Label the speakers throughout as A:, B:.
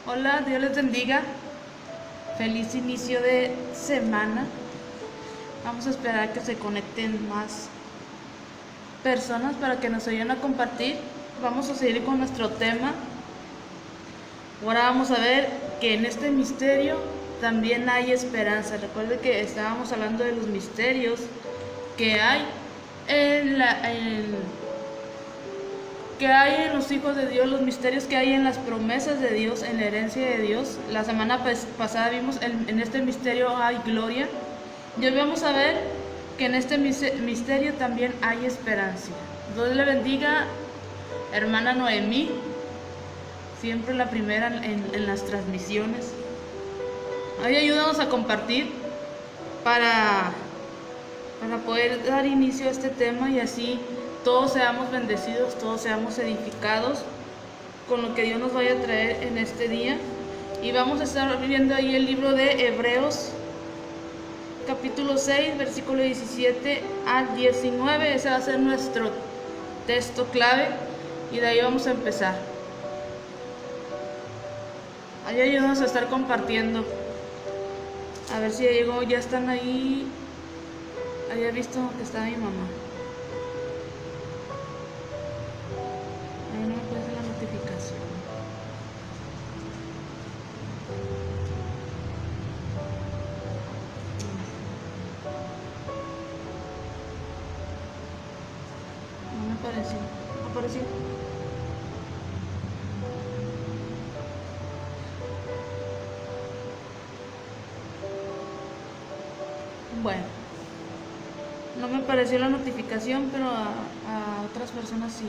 A: Hola, Dios les bendiga. Feliz inicio de semana. Vamos a esperar a que se conecten más personas para que nos ayuden a compartir. Vamos a seguir con nuestro tema. Ahora vamos a ver que en este misterio también hay esperanza. Recuerde que estábamos hablando de los misterios que hay que hay en los hijos de Dios, los misterios que hay en las promesas de Dios, en la herencia de Dios. La semana pasada vimos en este misterio hay gloria. Y hoy vamos a ver que en este misterio también hay esperanza. Dios le bendiga, hermana Noemí, siempre la primera en las transmisiones. Hoy ayúdanos a compartir para poder dar inicio a este tema y así todos seamos bendecidos, todos seamos edificados con lo que Dios nos vaya a traer en este día. Y vamos a estar viendo ahí el libro de Hebreos, capítulo 6, versículo 17 al 19. Ese va a ser nuestro texto clave y de ahí vamos a empezar. Ahí ayúdanos a estar compartiendo. A ver si ya llegó, ya están ahí. Había visto que estaba mi mamá. Ahí no me puede hacer la notificación. No me apareció. ¿No apareció? Bueno, no me apareció la notificación, pero a otras personas sí.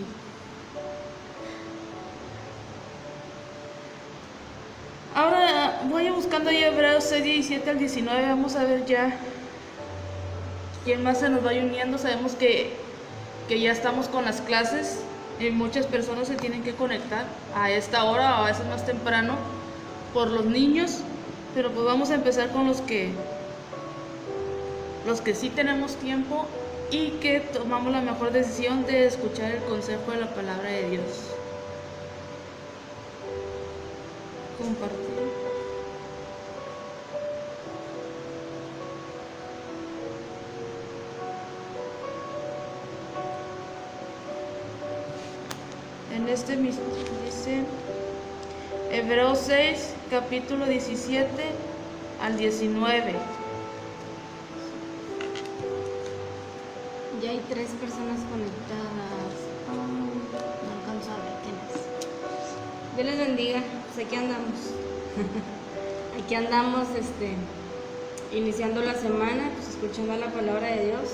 A: Ahora voy buscando ahí Hebreos 6, 17 al 19. Vamos a ver ya quién más se nos va uniendo. Sabemos que ya estamos con las clases y muchas personas se tienen que conectar a esta hora o a veces más temprano por los niños. Pero pues vamos a empezar con los que sí tenemos tiempo y que tomamos la mejor decisión de escuchar el consejo de la palabra de Dios. Compartir. En este mismo dice Hebreos 6, capítulo 17 al 19.
B: Ya hay 3 personas conectadas. No alcanzo a ver quiénes. Dios les bendiga. Pues aquí andamos. Aquí andamos iniciando la semana, pues escuchando la palabra de Dios.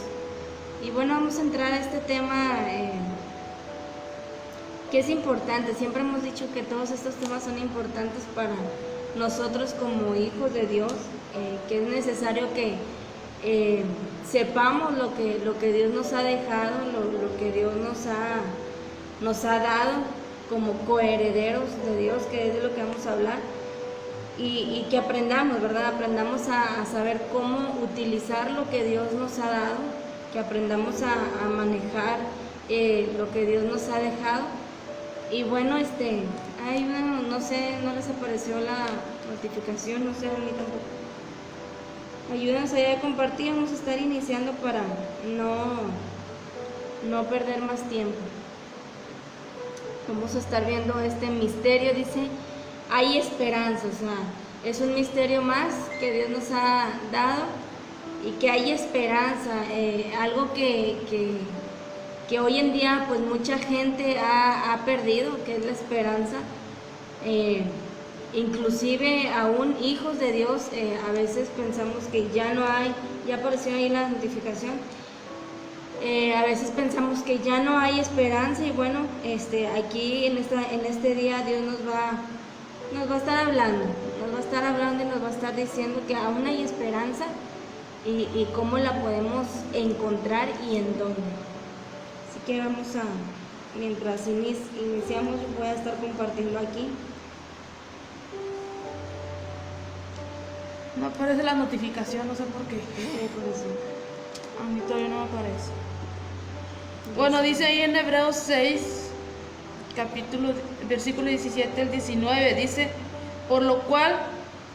B: Y bueno, vamos a entrar a este tema que es importante. Siempre hemos dicho que todos estos temas son importantes para nosotros como hijos de Dios, que es necesario que sepamos lo que Dios nos ha dejado, lo que Dios nos ha dado como coherederos de Dios, que es de lo que vamos a hablar, y que aprendamos, ¿verdad? Aprendamos a saber cómo utilizar lo que Dios nos ha dado, que aprendamos a manejar lo que Dios nos ha dejado. Y bueno, no sé, no les apareció la notificación, no sé, a mí tampoco. Ayúdenos ahí a compartir, vamos a estar iniciando para no perder más tiempo. Vamos a estar viendo este misterio, dice, hay esperanza, o sea, es un misterio más que Dios nos ha dado y que hay esperanza, algo que hoy en día pues mucha gente ha perdido, que es la esperanza. Inclusive aún hijos de Dios, a veces pensamos que ya no hay, ya apareció ahí la notificación, a veces pensamos que ya no hay esperanza y bueno, aquí en este día Dios nos va a estar hablando y nos va a estar diciendo que aún hay esperanza y cómo la podemos encontrar y en dónde. Así que mientras iniciamos, voy a estar compartiendo aquí.
A: No aparece la notificación, no sé por qué. A mí todavía no me aparece. Bueno, dice ahí en Hebreos 6, versículo 17 al 19, dice: Por lo cual,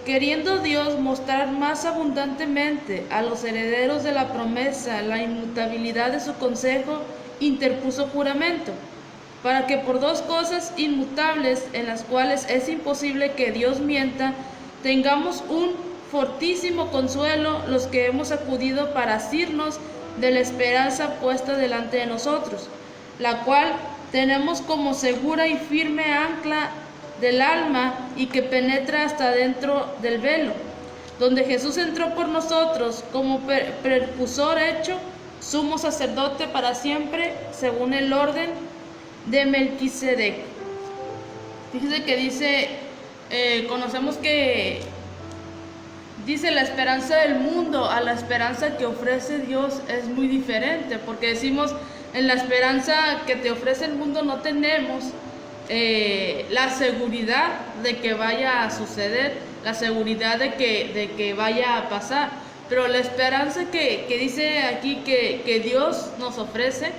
A: queriendo Dios mostrar más abundantemente a los herederos de la promesa la inmutabilidad de su consejo, interpuso juramento, para que por dos cosas inmutables en las cuales es imposible que Dios mienta, tengamos un fortísimo consuelo los que hemos acudido para asirnos de la esperanza puesta delante de nosotros, la cual tenemos como segura y firme ancla del alma y que penetra hasta dentro del velo, donde Jesús entró por nosotros como precursor hecho sumo sacerdote para siempre, según el orden de Melquisedec. Fíjese que dice, conocemos que dice la esperanza del mundo a la esperanza que ofrece Dios es muy diferente, porque decimos en la esperanza que te ofrece el mundo no tenemos la seguridad de que vaya a suceder, la seguridad de que vaya a pasar, pero la esperanza que dice aquí que Dios nos ofrece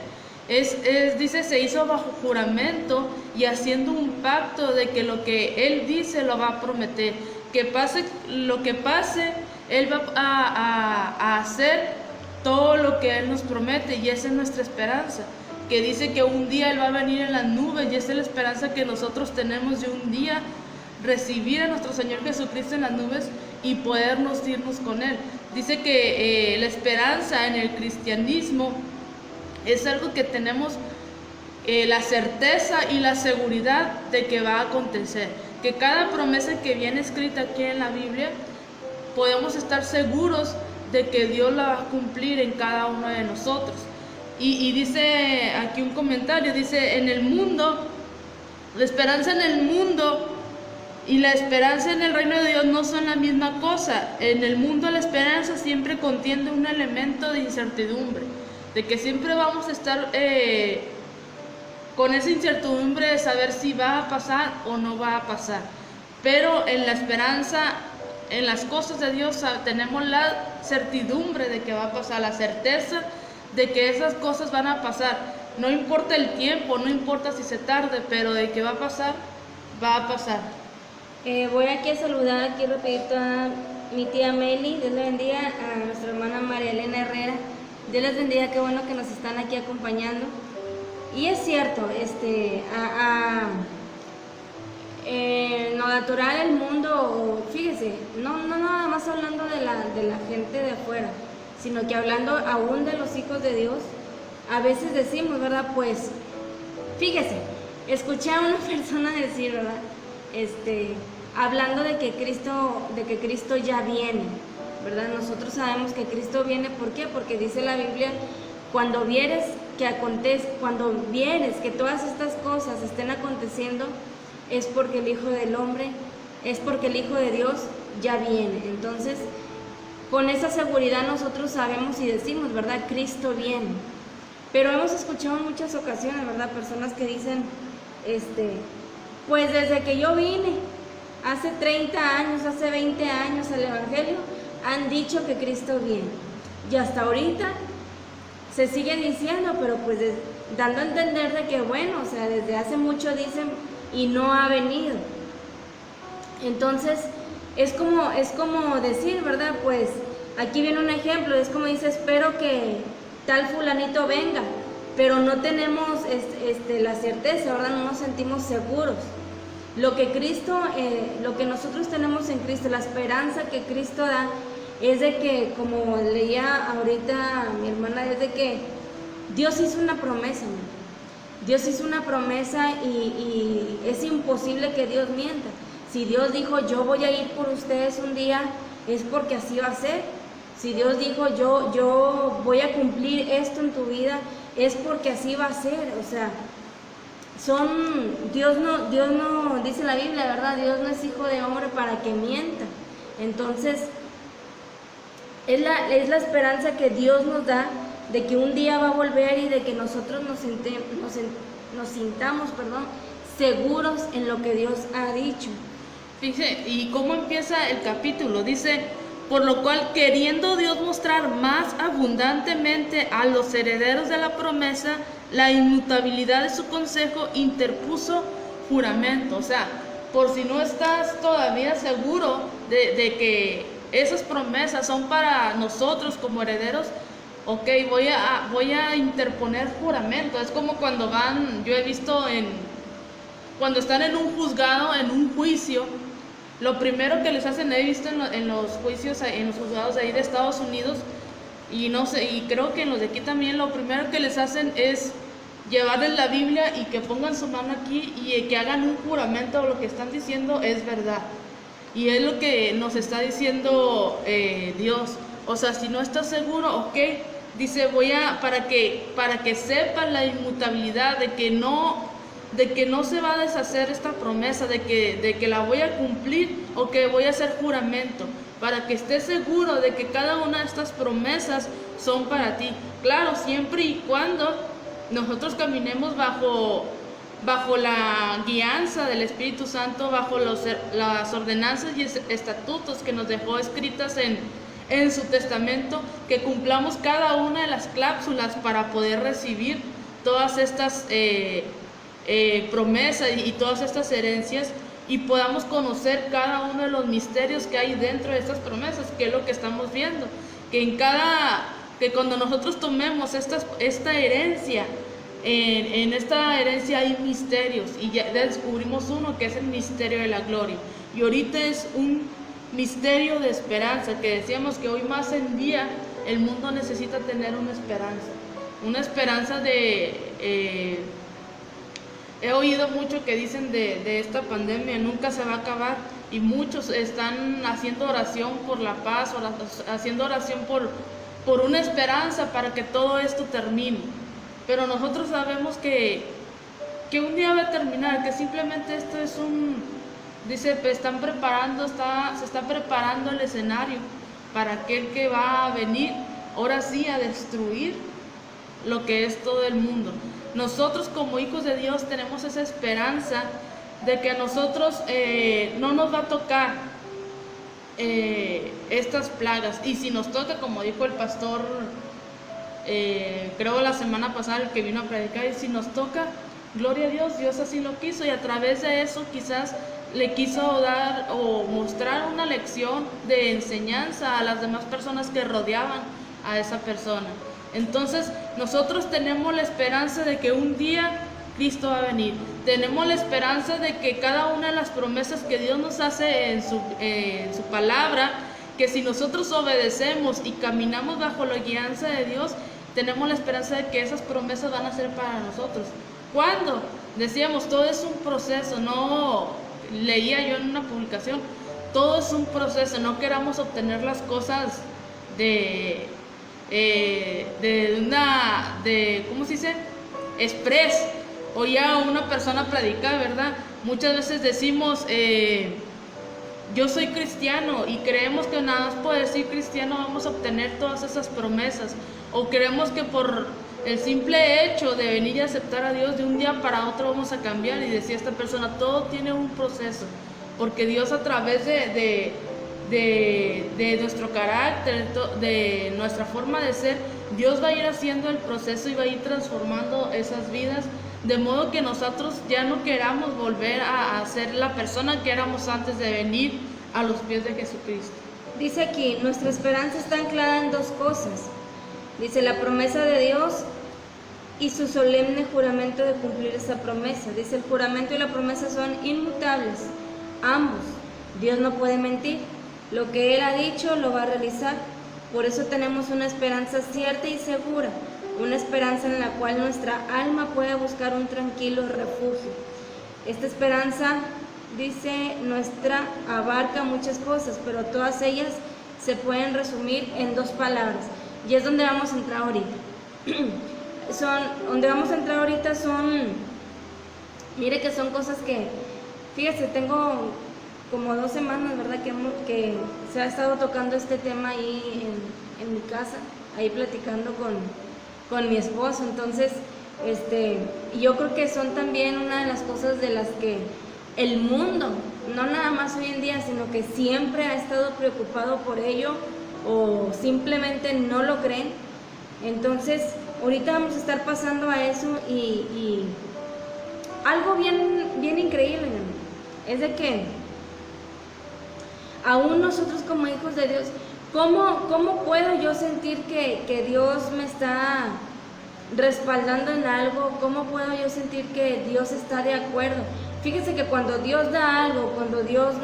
A: dice, se hizo bajo juramento y haciendo un pacto de que lo que Él dice lo va a prometer, que pase lo que pase, Él va a hacer todo lo que Él nos promete, y esa es nuestra esperanza, que dice que un día Él va a venir en las nubes, y esa es la esperanza que nosotros tenemos de un día recibir a nuestro Señor Jesucristo en las nubes y podernos irnos con Él. Dice que la esperanza en el cristianismo es algo que tenemos la certeza y la seguridad de que va a acontecer, que cada promesa que viene escrita aquí en la Biblia podemos estar seguros de que Dios la va a cumplir en cada uno de nosotros. Y dice aquí un comentario, dice, en el mundo, la esperanza en el mundo y la esperanza en el reino de Dios no son la misma cosa. En el mundo la esperanza siempre contiene un elemento de incertidumbre, de que siempre vamos a estar con esa incertidumbre de saber si va a pasar o no va a pasar. Pero en la esperanza, en las cosas de Dios, tenemos la certidumbre de que va a pasar, la certeza de que esas cosas van a pasar. No importa el tiempo, no importa si se tarde, pero de que va a pasar, va a pasar.
B: Voy aquí a saludar aquí rapidito a mi tía Meli, Dios le bendiga, a nuestra hermana María Elena Herrera, Dios les bendiga, qué bueno que nos están aquí acompañando. Y es cierto, en lo natural el mundo, fíjese, no nada más hablando de la gente de afuera, sino que hablando aún de los hijos de Dios, a veces decimos, ¿verdad? Pues, fíjese, escuché a una persona decir, ¿verdad? Hablando de que Cristo ya viene, ¿verdad? Nosotros sabemos que Cristo viene, ¿por qué? Porque dice la Biblia, cuando vieres que todas estas cosas estén aconteciendo, es porque el Hijo del Hombre, es porque el Hijo de Dios ya viene. Entonces, con esa seguridad nosotros sabemos y decimos, ¿verdad? Cristo viene. Pero hemos escuchado en muchas ocasiones, ¿verdad? Personas que dicen, pues desde que yo vine, hace 30 años, hace 20 años al Evangelio, han dicho que Cristo viene. Y hasta ahorita se sigue diciendo, pero pues dando a entender de que bueno, o sea, desde hace mucho dicen y no ha venido. Entonces, es como decir, ¿verdad? Pues aquí viene un ejemplo, es como dice, espero que tal fulanito venga, pero no tenemos la certeza, ¿verdad? No nos sentimos seguros. Lo que nosotros tenemos en Cristo, la esperanza que Cristo da, es de que, como leía ahorita mi hermana, es de que Dios hizo una promesa, ¿no? Dios hizo una promesa y es imposible que Dios mienta. Si Dios dijo, yo voy a ir por ustedes un día, es porque así va a ser. Si Dios dijo, yo voy a cumplir esto en tu vida, es porque así va a ser. O sea, Dios no, dice la Biblia, ¿verdad? Dios no es hijo de hombre para que mienta. Entonces, es la esperanza que Dios nos da de que un día va a volver y de que nosotros nos sintamos seguros en lo que Dios ha dicho.
A: Fíjese, ¿y cómo empieza el capítulo? Dice, por lo cual, queriendo Dios mostrar más abundantemente a los herederos de la promesa la inmutabilidad de su consejo, interpuso juramento. O sea, por si no estás todavía seguro de que esas promesas son para nosotros como herederos, ok, voy a interponer juramento. Es como cuando yo he visto cuando están en un juzgado, en un juicio, lo primero que les hacen, he visto en los juicios, en los juzgados de ahí de Estados Unidos, y no sé, y creo que en los de aquí también, lo primero que les hacen es llevarles la Biblia y que pongan su mano aquí y que hagan un juramento. Lo que están diciendo es verdad, y es lo que nos está diciendo Dios. O sea, si no estás seguro, ok, dice, para que sepan la inmutabilidad de que no se va a deshacer esta promesa, de que la voy a cumplir, o que voy a hacer juramento, para que estés seguro de que cada una de estas promesas son para ti. Claro, siempre y cuando nosotros caminemos bajo la guianza del Espíritu Santo, bajo las ordenanzas y estatutos que nos dejó escritas en su testamento, que cumplamos cada una de las cláusulas para poder recibir todas estas promesas y todas estas herencias, y podamos conocer cada uno de los misterios que hay dentro de estas promesas, que es lo que estamos viendo, que cuando nosotros tomemos esta herencia, en esta herencia hay misterios, y ya descubrimos uno, que es el misterio de la gloria, y ahorita es un misterio de esperanza, que decíamos que hoy más en día el mundo necesita tener una esperanza he oído mucho que dicen de esta pandemia, nunca se va a acabar, y muchos están haciendo oración por la paz, haciendo oración por una esperanza para que todo esto termine. Pero nosotros sabemos que un día va a terminar, que simplemente esto es dice, se está preparando el escenario para aquel que va a venir, ahora sí, a destruir lo que es todo el mundo. Nosotros como hijos de Dios tenemos esa esperanza de que a nosotros no nos va a tocar estas plagas, y si nos toca, como dijo el pastor, creo la semana pasada, el que vino a predicar, y si nos toca, gloria a Dios, Dios así lo quiso, y a través de eso quizás le quiso dar o mostrar una lección de enseñanza a las demás personas que rodeaban a esa persona. Entonces nosotros tenemos la esperanza de que un día Cristo va a venir. Tenemos la esperanza de que cada una de las promesas que Dios nos hace en su palabra, que si nosotros obedecemos y caminamos bajo la guianza de Dios, tenemos la esperanza de que esas promesas van a ser para nosotros. ¿Cuándo? Decíamos, todo es un proceso. No, leía yo en una publicación, todo es un proceso. No queramos obtener las cosas ¿cómo se dice? Express, o ya una persona predica, ¿verdad? Muchas veces decimos, yo soy cristiano, y creemos que nada más por decir cristiano vamos a obtener todas esas promesas, o creemos que por el simple hecho de venir y aceptar a Dios, de un día para otro vamos a cambiar. Y decía esta persona, todo tiene un proceso, porque Dios, a través de nuestro carácter, de nuestra forma de ser, Dios va a ir haciendo el proceso y va a ir transformando esas vidas, de modo que nosotros ya no queramos volver a ser la persona que éramos antes de venir a los pies de Jesucristo.
B: Dice aquí, nuestra esperanza está anclada en dos cosas. Dice, la promesa de Dios y su solemne juramento de cumplir esa promesa. Dice, el juramento y la promesa son inmutables, ambos. Dios no puede mentir. Lo que Él ha dicho lo va a realizar. Por eso tenemos una esperanza cierta y segura, una esperanza en la cual nuestra alma puede buscar un tranquilo refugio. Esta esperanza, dice, nuestra abarca muchas cosas, pero todas ellas se pueden resumir en dos palabras, y es donde vamos a entrar ahorita. Mire que son cosas que, fíjese, tengo como 2 semanas, ¿verdad? Que se ha estado tocando este tema ahí en mi casa, ahí platicando con mi esposo. Entonces, yo creo que son también una de las cosas de las que el mundo, no nada más hoy en día, sino que siempre ha estado preocupado por ello, o simplemente no lo creen. Entonces, ahorita vamos a estar pasando a eso, y algo bien increíble, es de que aún nosotros como hijos de Dios, ¿cómo puedo yo sentir que Dios me está respaldando en algo? ¿Cómo puedo yo sentir que Dios está de acuerdo? Fíjese que cuando Dios da algo, cuando Dios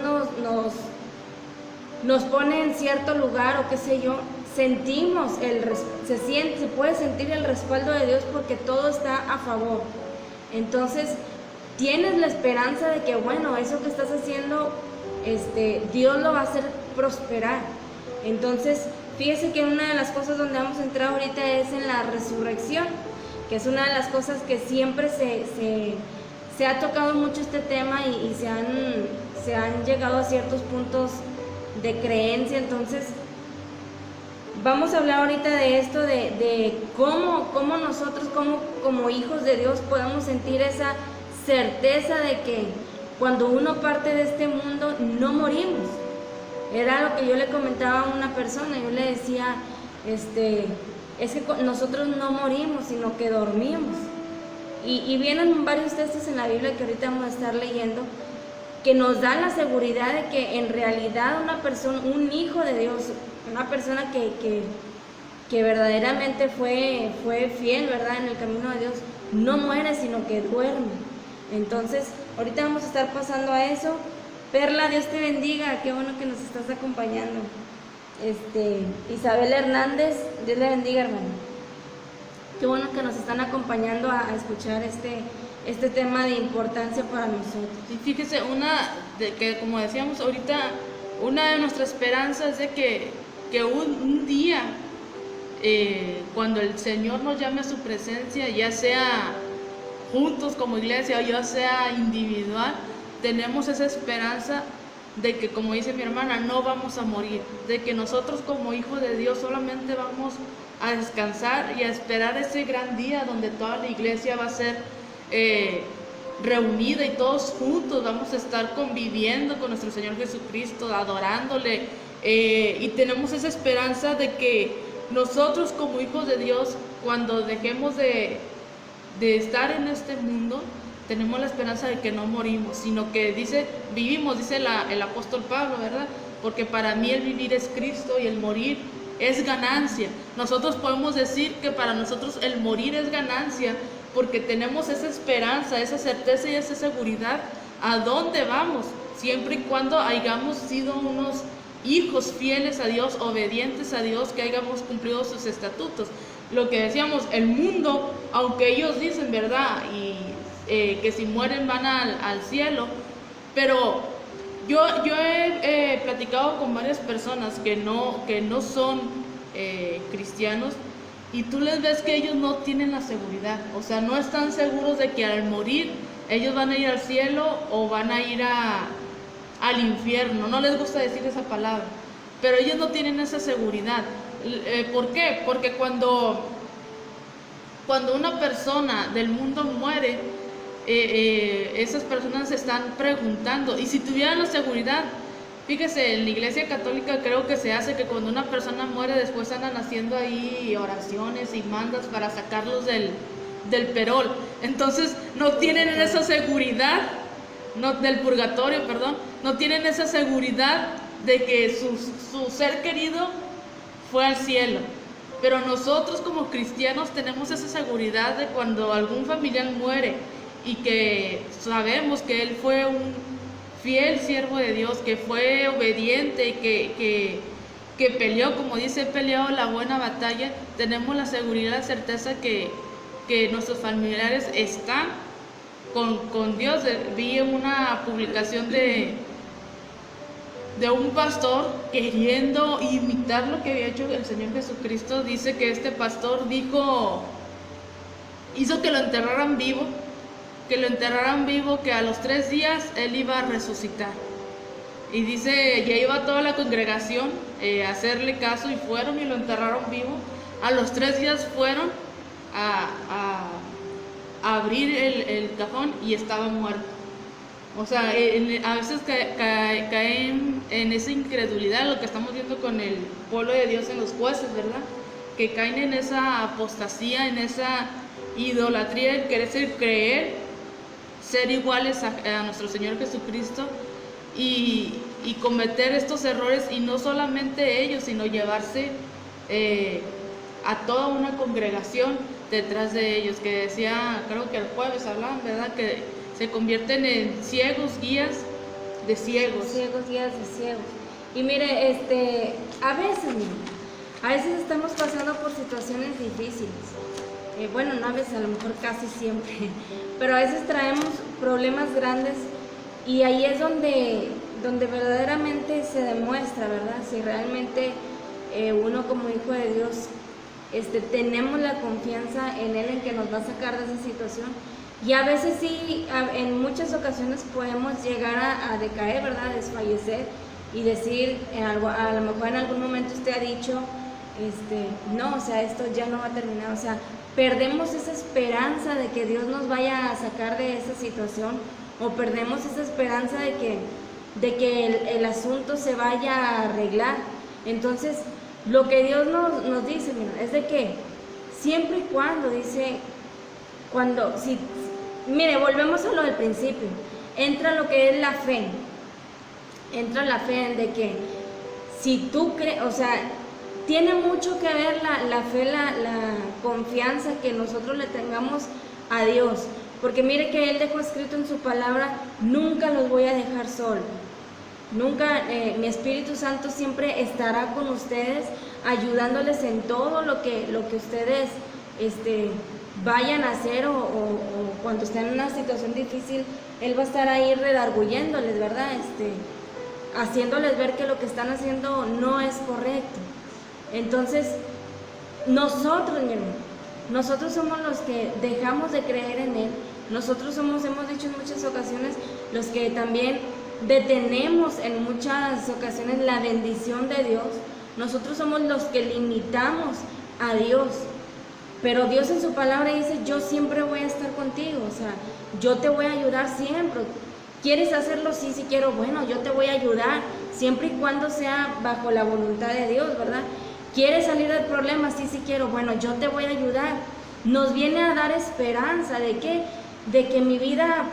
B: nos pone en cierto lugar o qué sé yo, sentimos se puede sentir el respaldo de Dios porque todo está a favor. Entonces tienes la esperanza de que bueno, eso que estás haciendo, Dios lo va a hacer prosperar. Entonces fíjese que una de las cosas donde vamos a entrar ahorita es en la resurrección, que es una de las cosas que siempre se ha tocado mucho este tema y se han llegado a ciertos puntos de creencia. Entonces vamos a hablar ahorita de esto, de cómo nosotros como hijos de Dios podemos sentir esa certeza de que cuando uno parte de este mundo no morimos. Era lo que yo le comentaba a una persona, yo le decía, es que nosotros no morimos, sino que dormimos. Y vienen varios textos en la Biblia que ahorita vamos a estar leyendo, que nos dan la seguridad de que en realidad una persona, un hijo de Dios, una persona que verdaderamente fue fiel, ¿verdad?, en el camino de Dios, no muere, sino que duerme. Entonces, ahorita vamos a estar pasando a eso. Perla, Dios te bendiga, qué bueno que nos estás acompañando. Isabel Hernández, Dios le bendiga, hermano. Qué bueno que nos están acompañando a escuchar este tema de importancia para nosotros.
A: Y fíjese, que como decíamos ahorita, una de nuestras esperanzas es de que un día, cuando el Señor nos llame a su presencia, ya sea juntos como iglesia o ya sea individual, tenemos esa esperanza de que, como dice mi hermana, no vamos a morir, de que nosotros como hijos de Dios solamente vamos a descansar y a esperar ese gran día donde toda la iglesia va a ser reunida y todos juntos vamos a estar conviviendo con nuestro Señor Jesucristo, adorándole, y tenemos esa esperanza de que nosotros como hijos de Dios, cuando dejemos de estar en este mundo, tenemos la esperanza de que no morimos, sino que vivimos, dice el apóstol Pablo, ¿verdad? Porque para mí el vivir es Cristo y el morir es ganancia. Nosotros podemos decir que para nosotros el morir es ganancia, porque tenemos esa esperanza, esa certeza y esa seguridad a dónde vamos, siempre y cuando hayamos sido unos hijos fieles a Dios, obedientes a Dios, que hayamos cumplido sus estatutos. Lo que decíamos, el mundo, aunque ellos dicen, ¿verdad?, y que si mueren van al cielo, pero yo he platicado con varias personas que no son cristianos, y tú les ves que ellos no tienen la seguridad, o sea, no están seguros de que al morir ellos van a ir al cielo o van a ir al infierno. No les gusta decir esa palabra, pero ellos no tienen esa seguridad. ¿Por qué? Porque cuando una persona del mundo muere, esas personas se están preguntando, y si tuvieran la seguridad, fíjese, en la iglesia católica creo que se hace que cuando una persona muere, después andan haciendo ahí oraciones y mandas para sacarlos del perol. Entonces no tienen esa seguridad, del purgatorio, perdón, no tienen esa seguridad de que su ser querido fue al cielo. Pero nosotros como cristianos tenemos esa seguridad de cuando algún familiar muere y que sabemos que él fue un fiel siervo de Dios, que fue obediente y que peleó, como dice, peleó la buena batalla. Tenemos la seguridad, la certeza que nuestros familiares están con Dios. Vi una publicación de un pastor queriendo imitar lo que había hecho el Señor Jesucristo. Dice que este pastor hizo que lo enterraran vivo, que a los 3 días él iba a resucitar. Y dice, ya iba toda la congregación a hacerle caso, y fueron y lo enterraron vivo. A los 3 días fueron a abrir el cajón y estaba muerto. O sea, a veces caen en esa incredulidad, lo que estamos viendo con el pueblo de Dios en los jueces, ¿verdad? Que caen en esa apostasía, en esa idolatría, el querer creer ser iguales a nuestro Señor Jesucristo y cometer estos errores, y no solamente ellos, sino llevarse a toda una congregación detrás de ellos, que decía, creo que el jueves hablaban, ¿verdad?, que se convierten en ciegos guías de ciegos.
B: Ciegos guías de ciegos. Y mire, a veces estamos pasando por situaciones difíciles. Bueno, no a veces, a lo mejor casi siempre, pero a veces traemos problemas grandes, y ahí es donde verdaderamente se demuestra, ¿verdad?, si realmente uno como hijo de Dios tenemos la confianza en Él, en que nos va a sacar de esa situación. Y a veces sí, en muchas ocasiones podemos llegar a decaer, ¿verdad?, a desfallecer y decir, a lo mejor en algún momento usted ha dicho, no, o sea, esto ya no va a terminar, o sea, perdemos esa esperanza de que Dios nos vaya a sacar de esa situación, o perdemos esa esperanza de que el asunto se vaya a arreglar. Entonces, lo que Dios nos dice, mira, es de que siempre y cuando, dice, mire, volvemos a lo del principio, entra lo que es la fe, entra la fe de que si tú crees, o sea, tiene mucho que ver la fe, la confianza que nosotros le tengamos a Dios, porque mire que Él dejó escrito en su palabra, nunca los voy a dejar solos. Nunca, mi Espíritu Santo siempre estará con ustedes, ayudándoles en todo lo que ustedes vayan a hacer, o cuando estén en una situación difícil, Él va a estar ahí redarguyéndoles, ¿verdad? Haciéndoles ver que lo que están haciendo no es correcto. Entonces, nosotros, mi hermano, nosotros somos los que dejamos de creer en Él. Nosotros somos, hemos dicho en muchas ocasiones, los que también detenemos en muchas ocasiones la bendición de Dios. Nosotros somos los que limitamos a Dios, pero Dios en su palabra dice, yo siempre voy a estar contigo, o sea, yo te voy a ayudar siempre. ¿Quieres hacerlo? Sí, sí quiero. Bueno, yo te voy a ayudar, siempre y cuando sea bajo la voluntad de Dios, ¿verdad? ¿Quieres salir del problema? Sí, sí quiero. Bueno, yo te voy a ayudar. Nos viene a dar esperanza de que mi vida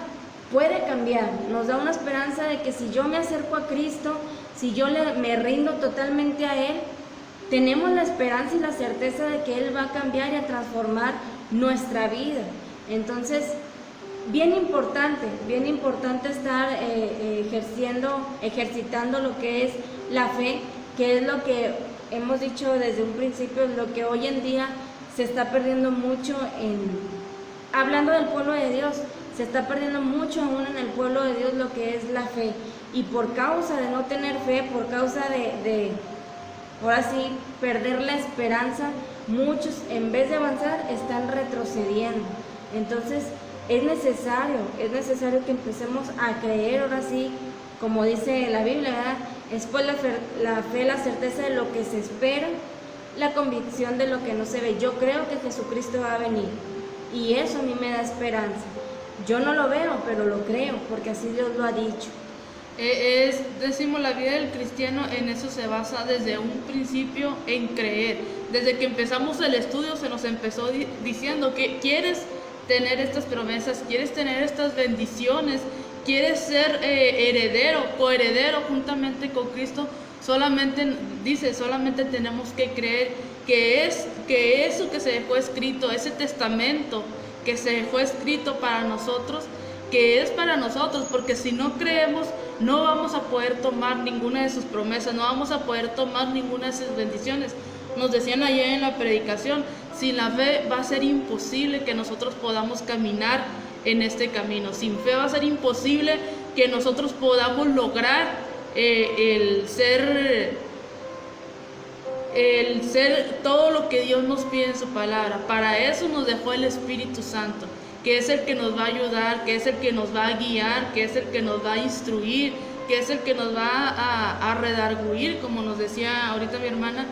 B: puede cambiar. Nos da una esperanza de que si yo me acerco a Cristo, si yo me rindo totalmente a Él, tenemos la esperanza y la certeza de que Él va a cambiar y a transformar nuestra vida. Entonces, bien importante estar ejercitando lo que es la fe, que es lo que hemos dicho desde un principio, lo que hoy en día se está perdiendo mucho hablando del pueblo de Dios, se está perdiendo mucho aún en el pueblo de Dios lo que es la fe, y por causa de no tener fe, por causa de ahora sí, perder la esperanza, muchos en vez de avanzar están retrocediendo. Entonces es necesario que empecemos a creer, ahora sí, como dice la Biblia, ¿verdad? Es pues la fe, la certeza de lo que se espera, la convicción de lo que no se ve. Yo creo que Jesucristo va a venir, y eso a mí me da esperanza. Yo no lo veo, pero lo creo, porque así Dios lo ha dicho.
A: Decimos, la vida del cristiano en eso se basa desde un principio, en creer. Desde que empezamos el estudio se nos empezó diciendo que quieres tener estas promesas, quieres tener estas bendiciones, quieres ser heredero, coheredero juntamente con Cristo. Solamente tenemos que creer que eso que se dejó escrito, ese testamento que se dejó escrito para nosotros, que es para nosotros, porque si no creemos, no vamos a poder tomar ninguna de sus promesas, no vamos a poder tomar ninguna de sus bendiciones. Nos decían ayer en la predicación, sin la fe va a ser imposible que nosotros podamos caminar en este camino. Sin fe va a ser imposible que nosotros podamos lograr el ser todo lo que Dios nos pide en su palabra. Para eso nos dejó el Espíritu Santo, que es el que nos va a ayudar, que es el que nos va a guiar, que es el que nos va a instruir, que es el que nos va a redarguir, como nos decía ahorita mi hermana.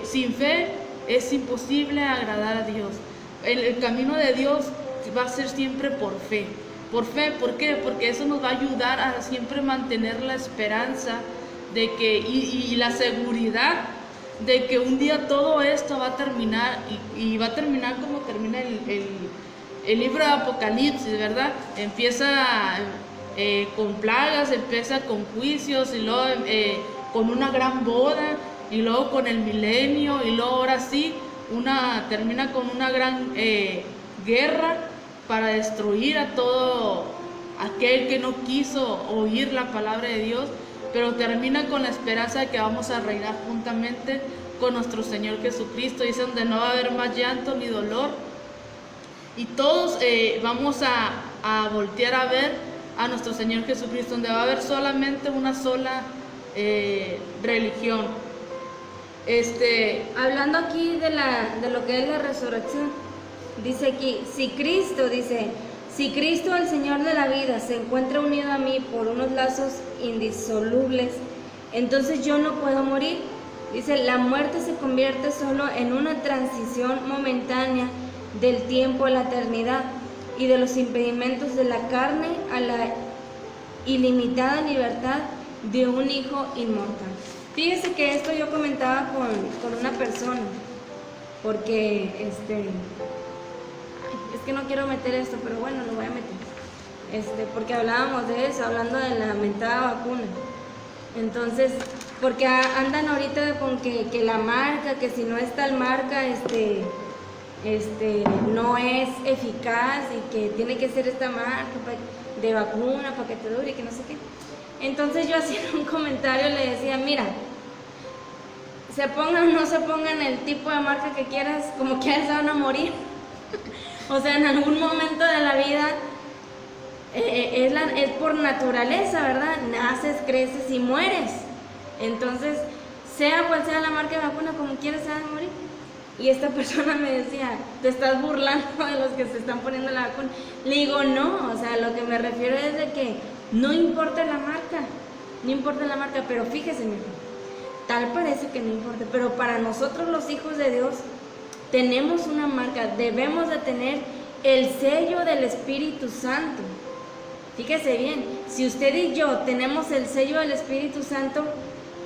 A: Sin fe es imposible agradar a Dios. El camino de Dios va a ser siempre por fe. Por fe, ¿por qué? Porque eso nos va a ayudar a siempre mantener la esperanza de que, y la seguridad de que un día todo esto va a terminar, y va a terminar como termina el libro de Apocalipsis, ¿verdad? Empieza con plagas, empieza con juicios y luego con una gran boda y luego con el milenio y luego ahora sí termina con una gran guerra para destruir a todo aquel que no quiso oír la palabra de Dios, pero termina con la esperanza de que vamos a reinar juntamente con nuestro Señor Jesucristo. Dice donde no va a haber más llanto ni dolor, y todos vamos a voltear a ver a nuestro Señor Jesucristo, donde va a haber solamente una sola religión.
B: Hablando aquí de lo que es la resurrección, dice aquí, si Cristo el Señor de la vida se encuentra unido a mí por unos lazos indisolubles, entonces yo no puedo morir. Dice, la muerte se convierte solo en una transición momentánea del tiempo a la eternidad y de los impedimentos de la carne a la ilimitada libertad de un hijo inmortal. Fíjese que esto yo comentaba con una persona, porque es que no quiero meter esto, pero bueno, lo voy a meter, porque hablábamos de eso, hablando de la mentada vacuna. Entonces, porque andan ahorita con que la marca, que si no es tal marca, no es eficaz y que tiene que ser esta marca de vacuna para que te dure y que no sé qué. Entonces yo hacía un comentario, le decía, mira, se pongan o no se pongan el tipo de marca que quieras, como quieras se van a morir. O sea, en algún momento de la vida es por naturaleza, ¿verdad? Naces, creces y mueres. Entonces, sea cual sea la marca de vacuna, como quieras se van a morir. Y esta persona me decía, te estás burlando de los que se están poniendo la vacuna. Le digo, no, o sea, lo que me refiero es de que no importa la marca, pero fíjese, mi hijo, tal parece que no importa, pero para nosotros los hijos de Dios tenemos una marca, debemos de tener el sello del Espíritu Santo. Fíjese bien, si usted y yo tenemos el sello del Espíritu Santo,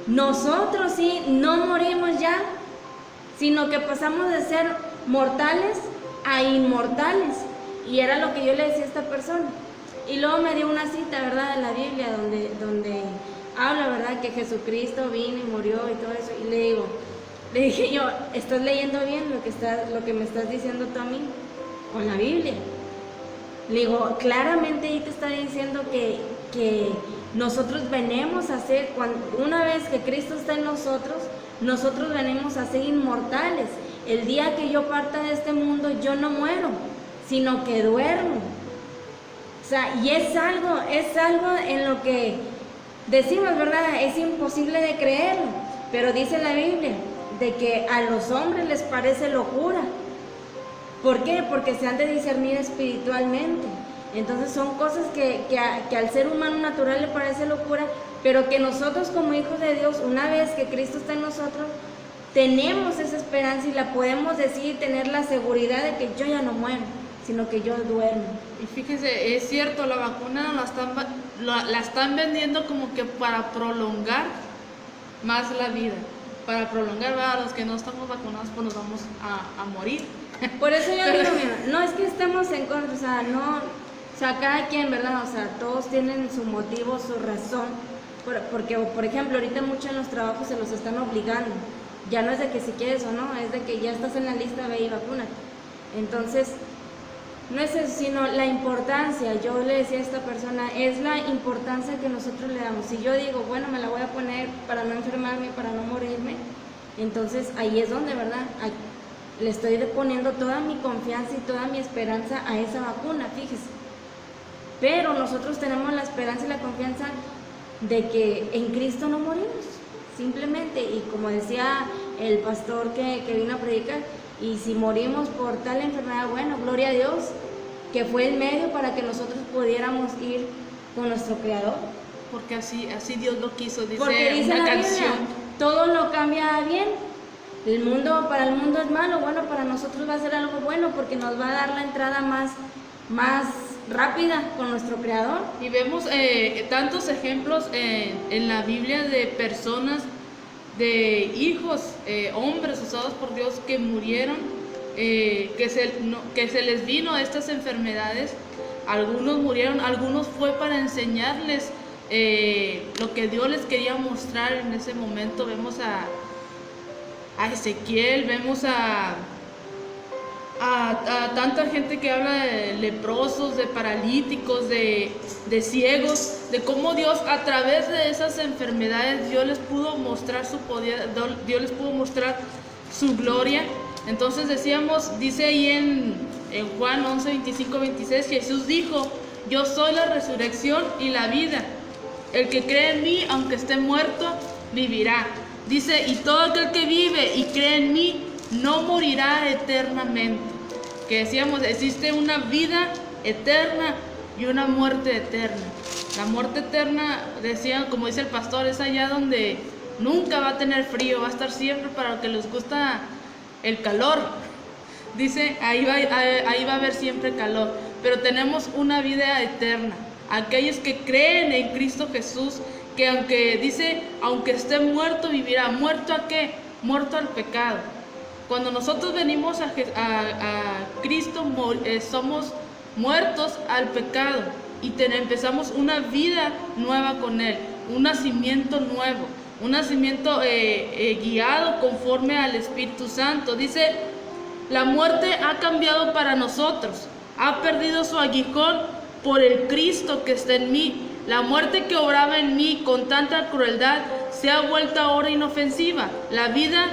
B: nosotros sí no morimos ya, sino que pasamos de ser mortales a inmortales. Y era lo que yo le decía a esta persona. Y luego me dio una cita, ¿verdad?, de la Biblia donde habla, ¿verdad?, que Jesucristo vino y murió y todo eso. Y le dije yo, ¿estás leyendo bien lo que me estás diciendo tú a mí con la Biblia? Le digo, claramente ahí te está diciendo que nosotros venimos a ser, una vez que Cristo está en nosotros venimos a ser inmortales. El día que yo parta de este mundo, yo no muero, sino que duermo. O sea, y es algo en lo que decimos, ¿verdad? Es imposible de creerlo, pero dice la Biblia de que a los hombres les parece locura. ¿Por qué? Porque se han de discernir espiritualmente. Entonces son cosas que al ser humano natural le parece locura, pero que nosotros como hijos de Dios, una vez que Cristo está en nosotros, tenemos esa esperanza y la podemos decir y tener la seguridad de que yo ya no muero, sino que yo duermo.
A: Y fíjese, es cierto, la vacuna la están vendiendo como que para prolongar más la vida, para prolongar, ¿verdad? A los que no estamos vacunados pues nos vamos a morir.
B: Por eso yo digo, mira, no es que estemos en contra, o sea, cada quien, ¿verdad? O sea, todos tienen su motivo, su razón, porque, por ejemplo, ahorita muchos en los trabajos se los están obligando. Ya no es de que si quieres o no, es de que ya estás en la lista, ve y vacúnate. Entonces, no es eso, sino la importancia. Yo le decía a esta persona, es la importancia que nosotros le damos. Si yo digo, bueno, me la voy a poner para no enfermarme, para no morirme, entonces ahí es donde, ¿verdad?, le estoy poniendo toda mi confianza y toda mi esperanza a esa vacuna, fíjese. Pero nosotros tenemos la esperanza y la confianza de que en Cristo no morimos, simplemente. Y como decía el pastor que vino a predicar, y si morimos por tal enfermedad, bueno, gloria a Dios, que fue el medio para que nosotros pudiéramos ir con nuestro Creador.
A: Porque así Dios lo quiso, dice
B: una
A: la canción.
B: Biblia, todo lo cambia a bien. Para el mundo es malo, bueno, para nosotros va a ser algo bueno, porque nos va a dar la entrada más rápida con nuestro Creador.
A: Y vemos tantos ejemplos en la Biblia de personas, de hijos, hombres usados por Dios que murieron que se les vino estas enfermedades. Algunos murieron, algunos fue para enseñarles lo que Dios les quería mostrar en ese momento. Vemos a Ezequiel, vemos a tanta gente que habla de leprosos, de paralíticos, de ciegos, de cómo Dios a través de esas enfermedades Dios les pudo mostrar su poder, Dios les pudo mostrar su gloria. Entonces dice ahí en Juan 11, 25, 26, Jesús dijo: yo soy la resurrección y la vida. El que cree en mí, aunque esté muerto, vivirá. Dice, y todo aquel que vive y cree en mí no morirá eternamente. Que decíamos, existe una vida eterna y una muerte eterna. La muerte eterna, decían, como dice el pastor, es allá donde nunca va a tener frío, va a estar siempre para los que les gusta el calor. Dice, ahí va a haber siempre calor. Pero tenemos una vida eterna. Aquellos que creen en Cristo Jesús, que aunque esté muerto, vivirá. ¿Muerto a qué? Muerto al pecado. Cuando nosotros venimos a Cristo, somos muertos al pecado y empezamos una vida nueva con Él, un nacimiento nuevo, un nacimiento guiado conforme al Espíritu Santo. Dice, la muerte ha cambiado para nosotros, ha perdido su aguijón por el Cristo que está en mí. La muerte que obraba en mí con tanta crueldad se ha vuelto ahora inofensiva. La vida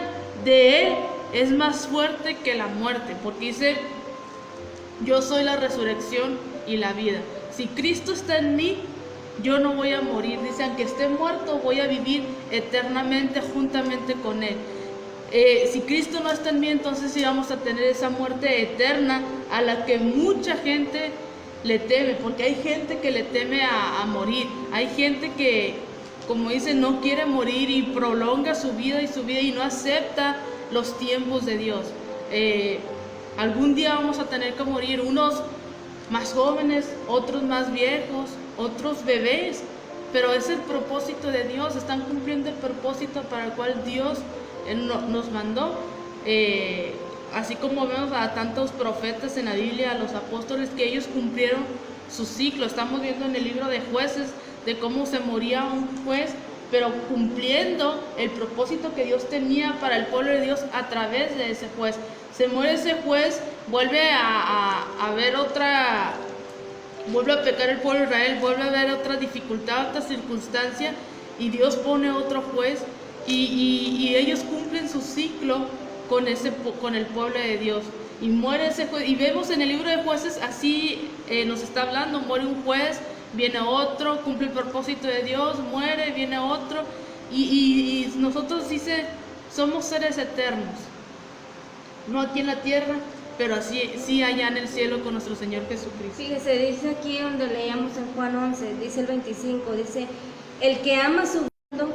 A: de Él es más fuerte que la muerte, porque dice, yo soy la resurrección y la vida. Si Cristo está en mí, yo no voy a morir. Dice, aunque esté muerto, voy a vivir eternamente juntamente con Él. Si Cristo no está en mí, entonces sí vamos a tener esa muerte eterna a la que mucha gente le teme, porque hay gente que le teme a morir. Hay gente que, como dice, no quiere morir y prolonga su vida y no acepta los tiempos de Dios. Algún día vamos a tener que morir, unos más jóvenes, otros más viejos, otros bebés, pero es el propósito de Dios. Están cumpliendo el propósito para el cual Dios nos mandó. Así como vemos a tantos profetas en la Biblia, a los apóstoles, que ellos cumplieron su ciclo. Estamos viendo en el libro de Jueces de cómo se moría un juez, pero cumpliendo el propósito que Dios tenía para el pueblo de Dios a través de ese juez. Se muere ese juez, vuelve a pecar el pueblo de Israel, vuelve a haber otra dificultad, otra circunstancia, y Dios pone otro juez, y ellos cumplen su ciclo con el pueblo de Dios. Y muere ese juez, y vemos en el libro de Jueces, así nos está hablando, muere un juez, viene otro, cumple el propósito de Dios, muere, viene otro, y nosotros somos seres eternos, no aquí en la tierra, pero así sí allá en el cielo con nuestro Señor Jesucristo.
B: Fíjese, dice aquí donde leíamos en Juan 11, dice el 25, dice, el que ama su mundo,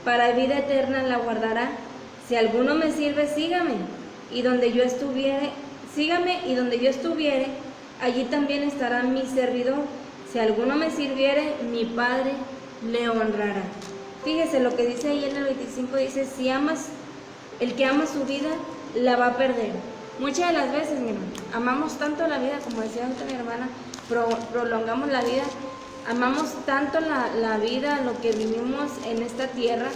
B: para vida eterna la guardará. Si alguno me sirve, sígame, y donde yo estuviere, allí también estará mi servidor. Si alguno me sirviere, mi Padre le honrará. Fíjese lo que dice ahí en el 25, dice, el que ama su vida, la va a perder. Muchas de las veces, mi hermano, amamos tanto la vida, como decía mi hermana, prolongamos la vida, amamos tanto la vida, lo que vivimos en esta tierra,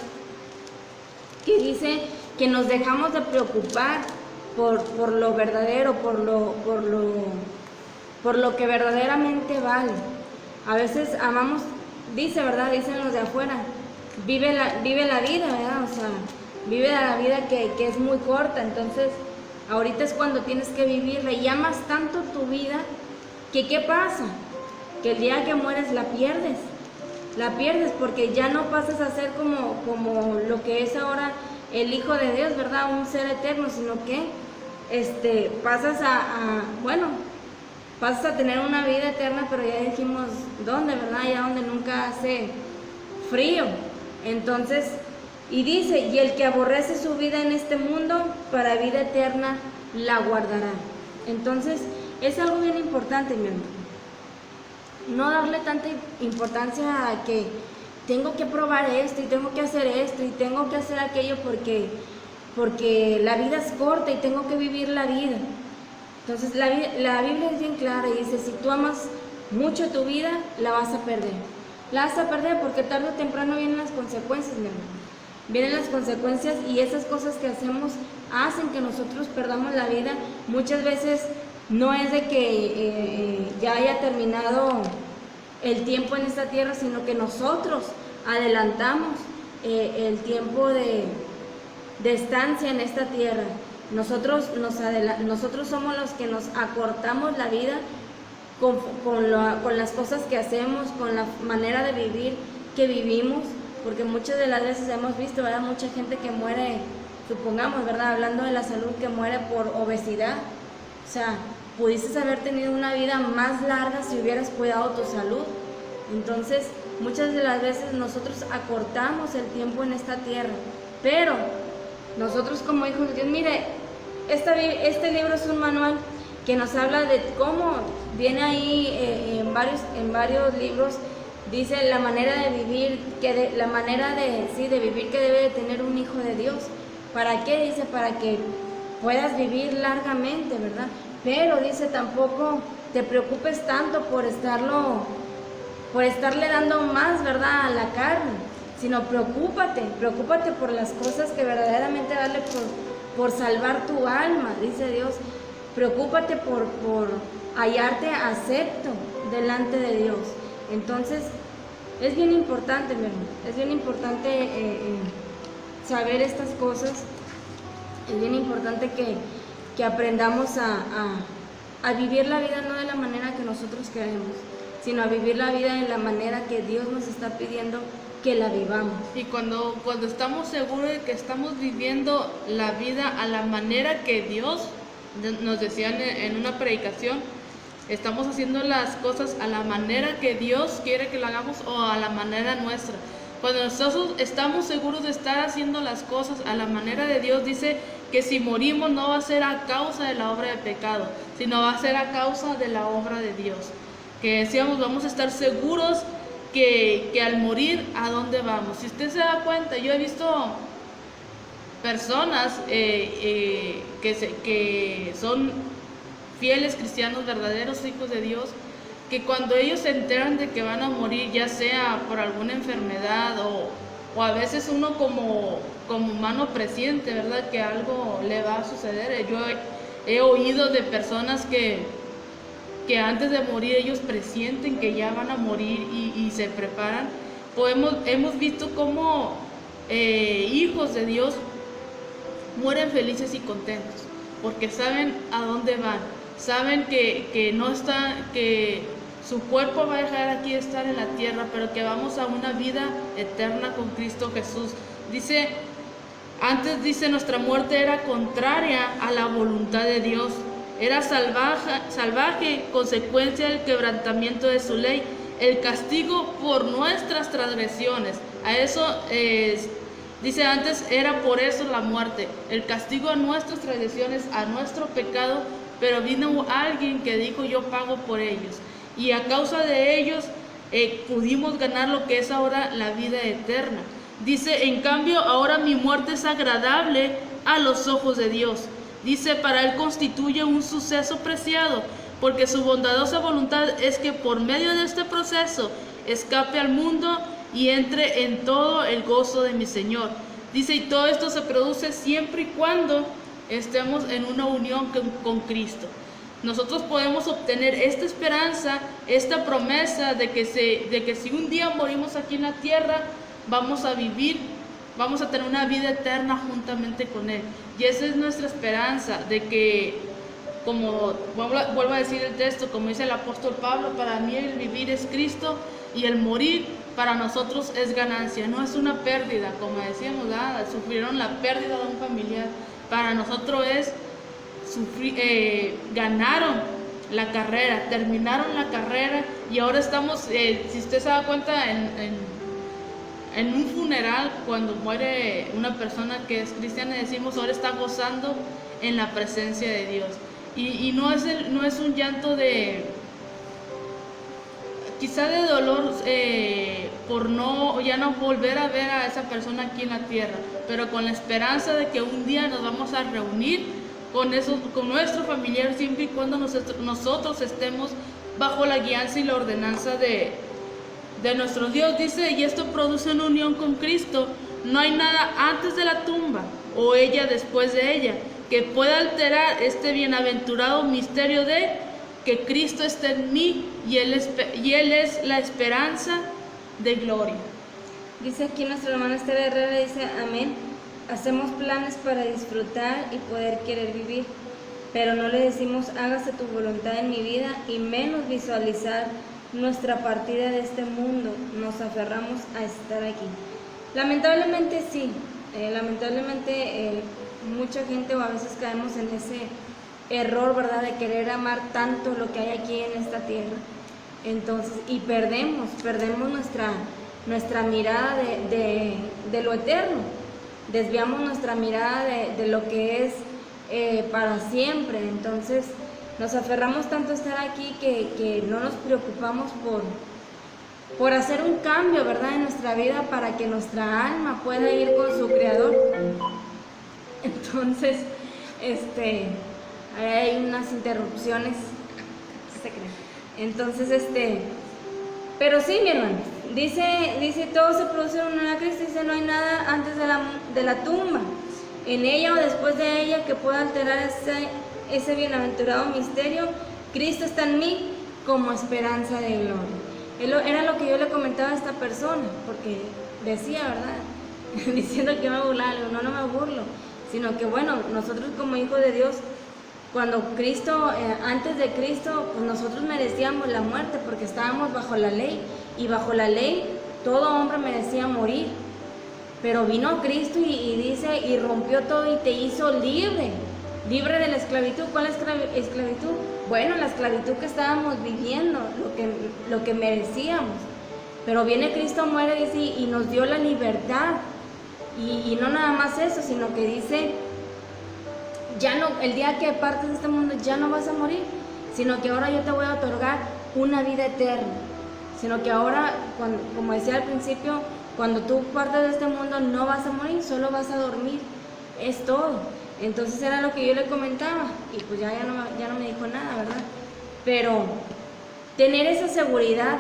B: que dice que nos dejamos de preocupar por lo verdadero, por lo que verdaderamente vale. A veces amamos, dicen los de afuera, vive la vida, ¿verdad? O sea, vive la vida que es muy corta. Entonces, ahorita es cuando tienes que vivirla, y amas tanto tu vida, que ¿qué pasa? Que el día que mueres la pierdes, porque ya no pasas a ser como lo que es ahora el Hijo de Dios, ¿verdad? Un ser eterno, sino que pasas a tener una vida eterna, pero ya dijimos dónde, ¿verdad? Ya donde nunca hace frío. Entonces, y dice, y el que aborrece su vida en este mundo, para vida eterna la guardará. Entonces, es algo bien importante, mi hermano. No darle tanta importancia a que tengo que probar esto, y tengo que hacer esto, y tengo que hacer aquello, porque la vida es corta y tengo que vivir la vida. Entonces la Biblia es bien clara y dice, si tú amas mucho tu vida, la vas a perder. La vas a perder porque tarde o temprano vienen las consecuencias, mi hermano. Vienen las consecuencias y esas cosas que hacemos hacen que nosotros perdamos la vida. Muchas veces no es de que ya haya terminado el tiempo en esta tierra, sino que nosotros adelantamos el tiempo de estancia en esta tierra. Nosotros somos los que nos acortamos la vida con las cosas que hacemos, con la manera de vivir que vivimos, porque muchas de las veces hemos visto, ¿verdad?, mucha gente que muere, supongamos, ¿verdad?, hablando de la salud, que muere por obesidad. O sea, pudiste haber tenido una vida más larga si hubieras cuidado tu salud. Entonces, muchas de las veces nosotros acortamos el tiempo en esta tierra, pero nosotros como hijos de Dios, mire, este libro es un manual que nos habla de cómo, viene ahí en varios libros, dice la manera de vivir, la manera de vivir que debe de tener un hijo de Dios. ¿Para qué? Dice, para que puedas vivir largamente, ¿verdad? Pero dice, tampoco te preocupes tanto por estarle dando más, ¿verdad?, a la carne, sino preocúpate por las cosas que verdaderamente vale por salvar tu alma, dice Dios. Preocúpate por hallarte acepto delante de Dios. Entonces, es bien importante, mi hermano, es bien importante saber estas cosas. Es bien importante que aprendamos a vivir la vida no de la manera que nosotros queremos, sino a vivir la vida en la manera que Dios nos está pidiendo que la vivamos.
A: Y cuando estamos seguros de que estamos viviendo la vida a la manera que Dios nos decían en una predicación, estamos haciendo las cosas a la manera que Dios quiere que la hagamos o a la manera nuestra. Cuando nosotros estamos seguros de estar haciendo las cosas a la manera de Dios, dice que si morimos no va a ser a causa de la obra de pecado, sino va a ser a causa de la obra de Dios. Que decíamos, vamos a estar seguros que al morir, ¿a dónde vamos? Si usted se da cuenta, yo he visto personas que son fieles cristianos, verdaderos hijos de Dios, que cuando ellos se enteran de que van a morir, ya sea por alguna enfermedad o a veces uno como humano presiente, ¿verdad?, que algo le va a suceder. Yo he oído de personas que antes de morir ellos presienten que ya van a morir y se preparan. Hemos visto cómo hijos de Dios mueren felices y contentos, porque saben a dónde van, saben que su cuerpo va a dejar aquí de estar en la tierra, pero que vamos a una vida eterna con Cristo Jesús. Antes nuestra muerte era contraria a la voluntad de Dios, era salvaje, consecuencia del quebrantamiento de su ley, el castigo por nuestras transgresiones. A eso dice antes, era por eso la muerte, el castigo a nuestras transgresiones, a nuestro pecado, pero vino alguien que dijo, yo pago por ellos. Y a causa de ellos pudimos ganar lo que es ahora la vida eterna. Dice, en cambio, ahora mi muerte es agradable a los ojos de Dios. Dice, para Él constituye un suceso preciado, porque su bondadosa voluntad es que por medio de este proceso escape al mundo y entre en todo el gozo de mi Señor. Dice, y todo esto se produce siempre y cuando estemos en una unión con Cristo. Nosotros podemos obtener esta esperanza, esta promesa de que si un día morimos aquí en la tierra, vamos a vivir, vamos a tener una vida eterna juntamente con Él. Y esa es nuestra esperanza, de que, como vuelvo a decir el texto, como dice el apóstol Pablo, para mí el vivir es Cristo y el morir para nosotros es ganancia, no es una pérdida, como decíamos, sufrieron la pérdida de un familiar, para nosotros es ganaron la carrera, terminaron la carrera y ahora estamos, si usted se da cuenta, en un funeral, cuando muere una persona que es cristiana, decimos, ahora está gozando en la presencia de Dios. Y no es un llanto quizá de dolor por ya no volver a ver a esa persona aquí en la tierra, pero con la esperanza de que un día nos vamos a reunir con nuestro familiar, siempre y cuando nosotros estemos bajo la guianza y la ordenanza de nuestro Dios. Dice, y esto produce una unión con Cristo. No hay nada antes de la tumba o ella después de ella que pueda alterar este bienaventurado misterio de que Cristo está en mí y Él es la esperanza de gloria.
B: Dice aquí nuestra hermana Esther Herrera, dice, amén. Hacemos planes para disfrutar y poder querer vivir, pero no le decimos hágase tu voluntad en mi vida y menos visualizar nuestra partida de este mundo. Nos aferramos a estar aquí. Lamentablemente sí, mucha gente o a veces caemos en ese error, ¿verdad? De querer amar tanto lo que hay aquí en esta tierra. Entonces, y perdemos nuestra mirada de lo eterno. Desviamos nuestra mirada de lo que es para siempre. Entonces nos aferramos tanto a estar aquí que no nos preocupamos por hacer un cambio, ¿verdad?, en nuestra vida para que nuestra alma pueda ir con su Creador. Entonces, hay unas interrupciones. Entonces, pero sí, mi hermano, dice todo se produce en una crisis, dice no hay nada antes de la tumba, en ella o después de ella que pueda alterar ese bienaventurado misterio. Cristo está en mí como esperanza de gloria. Era lo que yo le comentaba a esta persona, porque decía, ¿verdad? Diciendo que me burlaba, no me burlo, sino que bueno, nosotros como hijos de Dios, cuando Cristo, antes de Cristo, pues nosotros merecíamos la muerte porque estábamos bajo la ley, y bajo la ley todo hombre merecía morir, pero vino Cristo y dice, y rompió todo y te hizo libre de la esclavitud. ¿Cuál esclavitud? Bueno, la esclavitud que estábamos viviendo, lo que merecíamos, pero viene Cristo, muere, dice, y nos dio la libertad, y no nada más eso, sino que dice, ya no, el día que partes de este mundo ya no vas a morir, sino que ahora yo te voy a otorgar una vida eterna, sino que ahora, como decía al principio, cuando tú partes de este mundo no vas a morir, solo vas a dormir, es todo. Entonces era lo que yo le comentaba, y pues ya no me dijo nada, ¿verdad? Pero tener esa seguridad,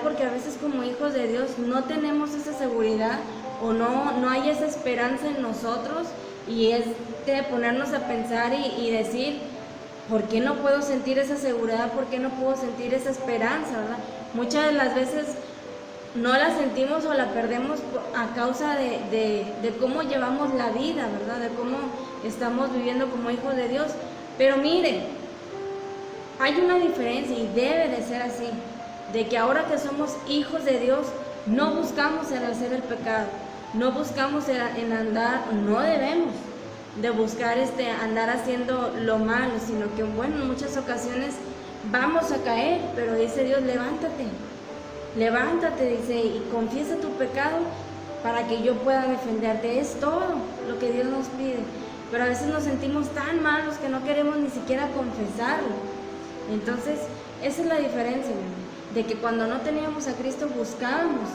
B: porque a veces como hijos de Dios no tenemos esa seguridad, o no hay esa esperanza en nosotros, y es de ponernos a pensar y decir, ¿por qué no puedo sentir esa seguridad? ¿Por qué no puedo sentir esa esperanza, verdad? Muchas de las veces no la sentimos o la perdemos a causa de cómo llevamos la vida, ¿verdad? De cómo estamos viviendo como hijos de Dios. Pero mire, hay una diferencia y debe de ser así, de que ahora que somos hijos de Dios, no buscamos en hacer el pecado, no buscamos en andar, no debemos de buscar andar haciendo lo malo, sino que bueno, en muchas ocasiones vamos a caer, pero dice Dios, levántate, dice, y confiesa tu pecado para que yo pueda defenderte. Es todo lo que Dios nos pide, pero a veces nos sentimos tan malos que no queremos ni siquiera confesarlo. Entonces esa es la diferencia, de que cuando no teníamos a Cristo buscábamos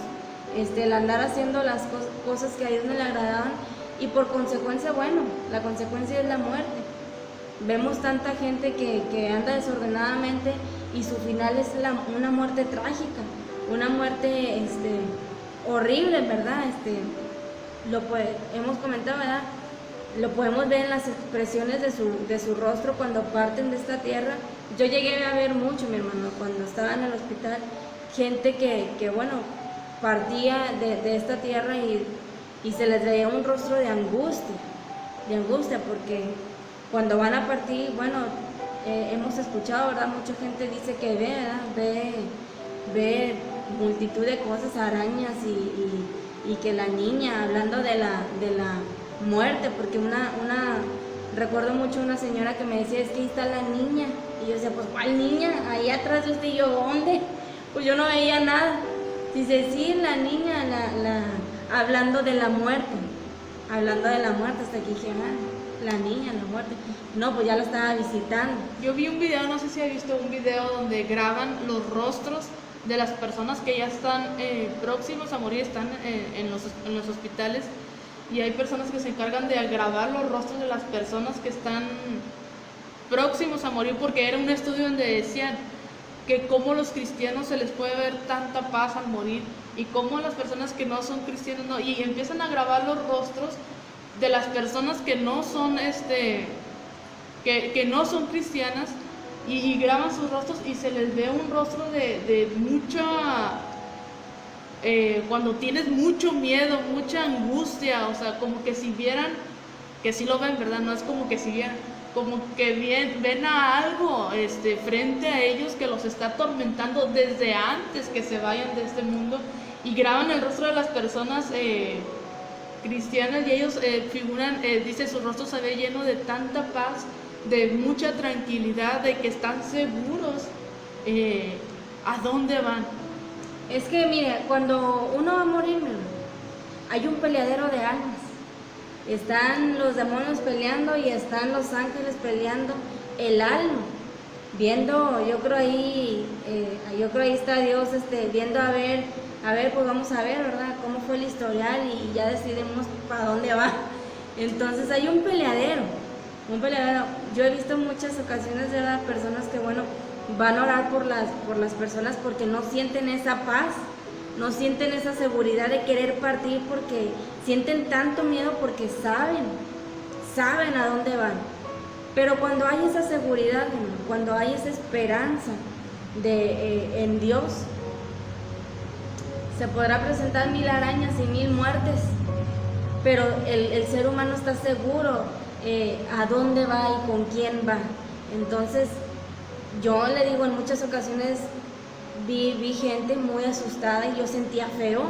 B: el andar haciendo las cosas que a Dios no le agradaban, y por consecuencia, bueno, la consecuencia es la muerte. Vemos tanta gente que anda desordenadamente y su final es una muerte trágica, una muerte horrible, ¿verdad? Hemos comentado, ¿verdad? Lo podemos ver en las expresiones de su rostro cuando parten de esta tierra. Yo llegué a ver mucho, mi hermano, cuando estaba en el hospital, gente que bueno, partía de esta tierra y se les veía un rostro de angustia, porque cuando van a partir, bueno, hemos escuchado, ¿verdad? Mucha gente dice que ve multitud de cosas, arañas y que la niña, hablando de la muerte, porque recuerdo mucho una señora que me decía, es que ahí está la niña, y yo decía, pues ¿cuál niña? Ahí atrás de usted. Y yo, ¿dónde? Pues yo no veía nada. Dice, sí, la niña, hablando de la muerte, hasta que dije, la niña, la muerte. No, pues ya la estaba visitando.
A: Yo vi un video, no sé si ha visto un video donde graban los rostros de las personas que ya están próximos a morir, están en los hospitales, y hay personas que se encargan de grabar los rostros de las personas que están próximos a morir, porque era un estudio donde decían que cómo los cristianos se les puede ver tanta paz al morir y cómo las personas que no son cristianos no, y empiezan a grabar los rostros de las personas que no son que no son cristianas, y graban sus rostros y se les ve un rostro de mucha cuando tienes mucho miedo, mucha angustia, o sea, como que si vieran, que sí lo ven, ¿verdad? No es como que si vieran, como que ven a algo frente a ellos que los está atormentando desde antes que se vayan de este mundo, y graban el rostro de las personas cristianas, y ellos figuran, dice, su rostro se ve lleno de tanta paz, de mucha tranquilidad, de que están seguros a dónde van.
B: Es que, mire, cuando uno va a morir, hay un peleadero de almas. Están los demonios peleando y están los ángeles peleando el alma. Viendo, yo creo ahí está Dios viendo a ver, pues vamos a ver, ¿verdad? Cómo fue el historial y ya decidimos para dónde va. Entonces hay un peleadero. Yo he visto muchas ocasiones, ¿verdad? Personas que, bueno, van a orar por las personas porque no sienten esa paz, no sienten esa seguridad de querer partir, porque sienten tanto miedo porque saben a dónde van. Pero cuando hay esa seguridad, cuando hay esa esperanza en Dios, se podrá presentar 1000 arañas y 1000 muertes, pero el ser humano está seguro a dónde va y con quién va. Entonces, yo le digo, en muchas ocasiones vi gente muy asustada y yo sentía feo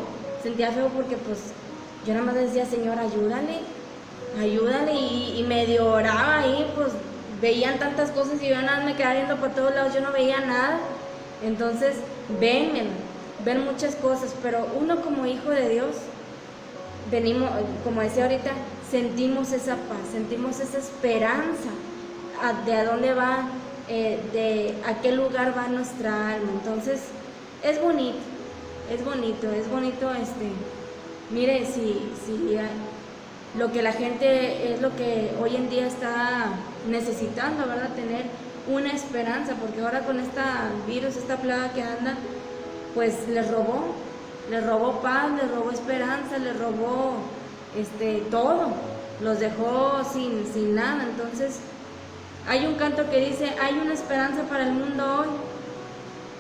B: porque pues yo nada más decía, Señor, ayúdale, y medio oraba ahí, pues veían tantas cosas y yo nada me quedaba viendo por todos lados, yo no veía nada. Entonces ven muchas cosas, pero uno como hijo de Dios, venimos, como decía ahorita, sentimos esa paz, sentimos esa esperanza de a dónde va, de a qué lugar va nuestra alma. Entonces es bonito. Mire, si lo que la gente es lo que hoy en día está necesitando, ¿verdad? Tener una esperanza, porque ahora con esta virus, esta plaga que anda, pues les robó paz, les robó esperanza, les robó todo, los dejó sin nada. Entonces hay un canto que dice, hay una esperanza para el mundo hoy.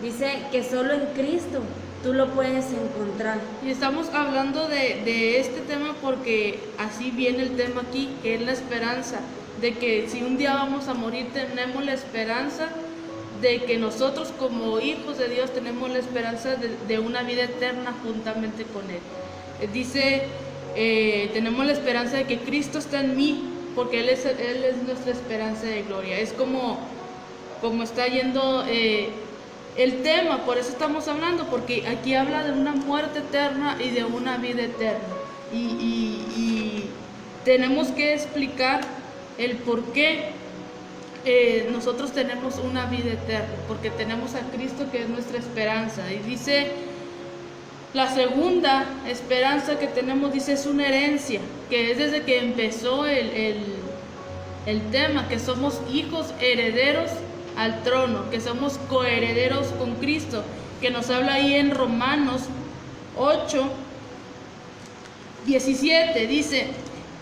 B: Dice que solo en Cristo tú lo puedes encontrar.
A: Y estamos hablando de este tema porque así viene el tema aquí, que es la esperanza, de que si un día vamos a morir tenemos la esperanza de que nosotros como hijos de Dios tenemos la esperanza de una vida eterna juntamente con Él. Dice, tenemos la esperanza de que Cristo está en mí, porque Él es nuestra esperanza de gloria. Es como está yendo el tema, por eso estamos hablando, porque aquí habla de una muerte eterna y de una vida eterna. Y tenemos que explicar el por qué nosotros tenemos una vida eterna, porque tenemos a Cristo que es nuestra esperanza. Y dice, la segunda esperanza que tenemos, dice, es una herencia, que es desde que empezó el tema, que somos hijos herederos al trono, que somos coherederos con Cristo, que nos habla ahí en Romanos 8:17, dice,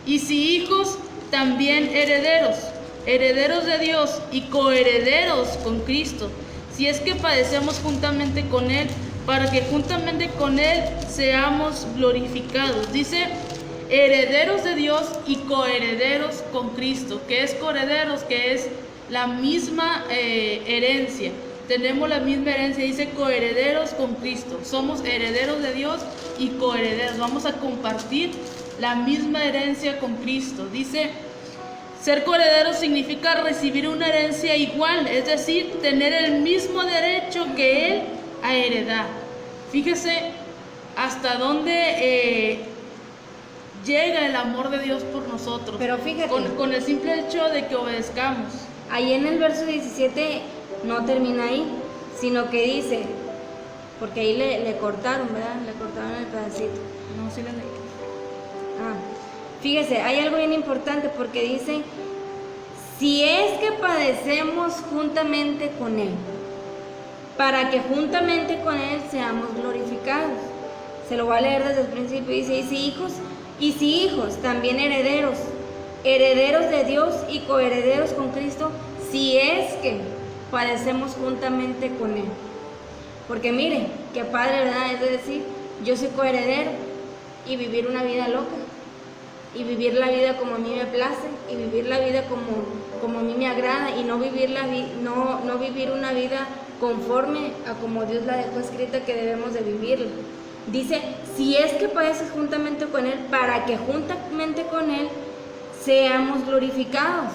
A: y si hijos, también herederos de Dios y coherederos con Cristo, si es que padecemos juntamente con Él, para que juntamente con Él seamos glorificados. Dice, herederos de Dios y coherederos con Cristo. ¿Qué es coherederos? Que es la misma herencia. Tenemos la misma herencia, dice coherederos con Cristo. Somos herederos de Dios y coherederos. Vamos a compartir la misma herencia con Cristo. Dice, ser coherederos significa recibir una herencia igual, es decir, tener el mismo derecho que Él a heredar. Fíjese hasta dónde llega el amor de Dios por nosotros.
B: Pero fíjate,
A: con el simple hecho de que obedezcamos.
B: Ahí en el verso 17 no termina ahí, sino que dice, porque ahí le cortaron, ¿verdad? Le cortaron el pedacito.
A: No, sí le leí.
B: Fíjese, hay algo bien importante porque dice, si es que padecemos juntamente con Él, para que juntamente con Él seamos glorificados. Se lo voy a leer desde el principio, dice, y si hijos, también herederos, herederos de Dios y coherederos con Cristo, si es que padecemos juntamente con Él. Porque mire, qué padre, ¿verdad? Es decir, yo soy coheredero y vivir una vida loca, y vivir la vida como a mí me place, y vivir la vida como a mí me agrada, y no vivir una vida conforme a como Dios la dejó escrita que debemos de vivirla. Dice, si es que padeces juntamente con Él, para que juntamente con Él seamos glorificados,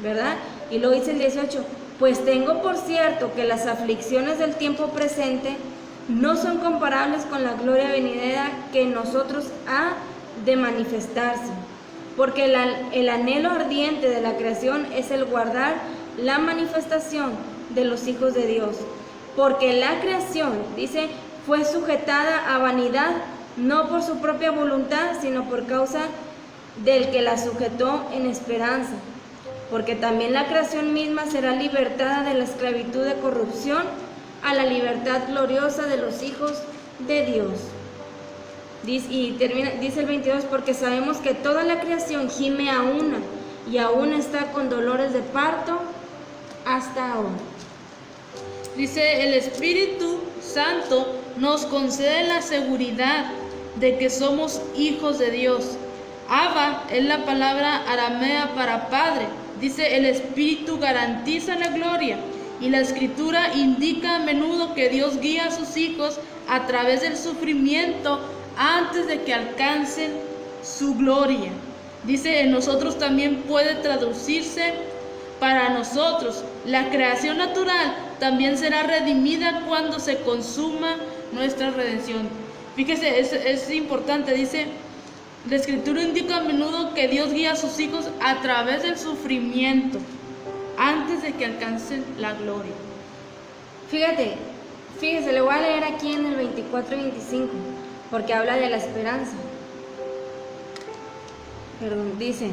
B: ¿verdad? Y luego dice el 18, pues tengo por cierto que las aflicciones del tiempo presente no son comparables con la gloria venidera que en nosotros ha de manifestarse, porque el anhelo ardiente de la creación es el guardar la manifestación de los hijos de Dios, porque la creación, dice, fue sujetada a vanidad, no por su propia voluntad, sino por causa del que la sujetó en esperanza, porque también la creación misma será libertada de la esclavitud de corrupción a la libertad gloriosa de los hijos de Dios. Dice el 22, porque sabemos que toda la creación gime a una y aún está con dolores de parto hasta ahora.
A: Dice, el Espíritu Santo nos concede la seguridad de que somos hijos de Dios. Abba es la palabra aramea para padre. Dice, el Espíritu garantiza la gloria, y la Escritura indica a menudo que Dios guía a sus hijos a través del sufrimiento antes de que alcancen su gloria. Dice, en nosotros también puede traducirse para nosotros. La creación natural también será redimida cuando se consuma nuestra redención. Fíjese, es importante, dice, la Escritura indica a menudo que Dios guía a sus hijos a través del sufrimiento antes de que alcancen la gloria.
B: Fíjese, le voy a leer aquí en el 24 y 25, porque habla de la esperanza. Dice,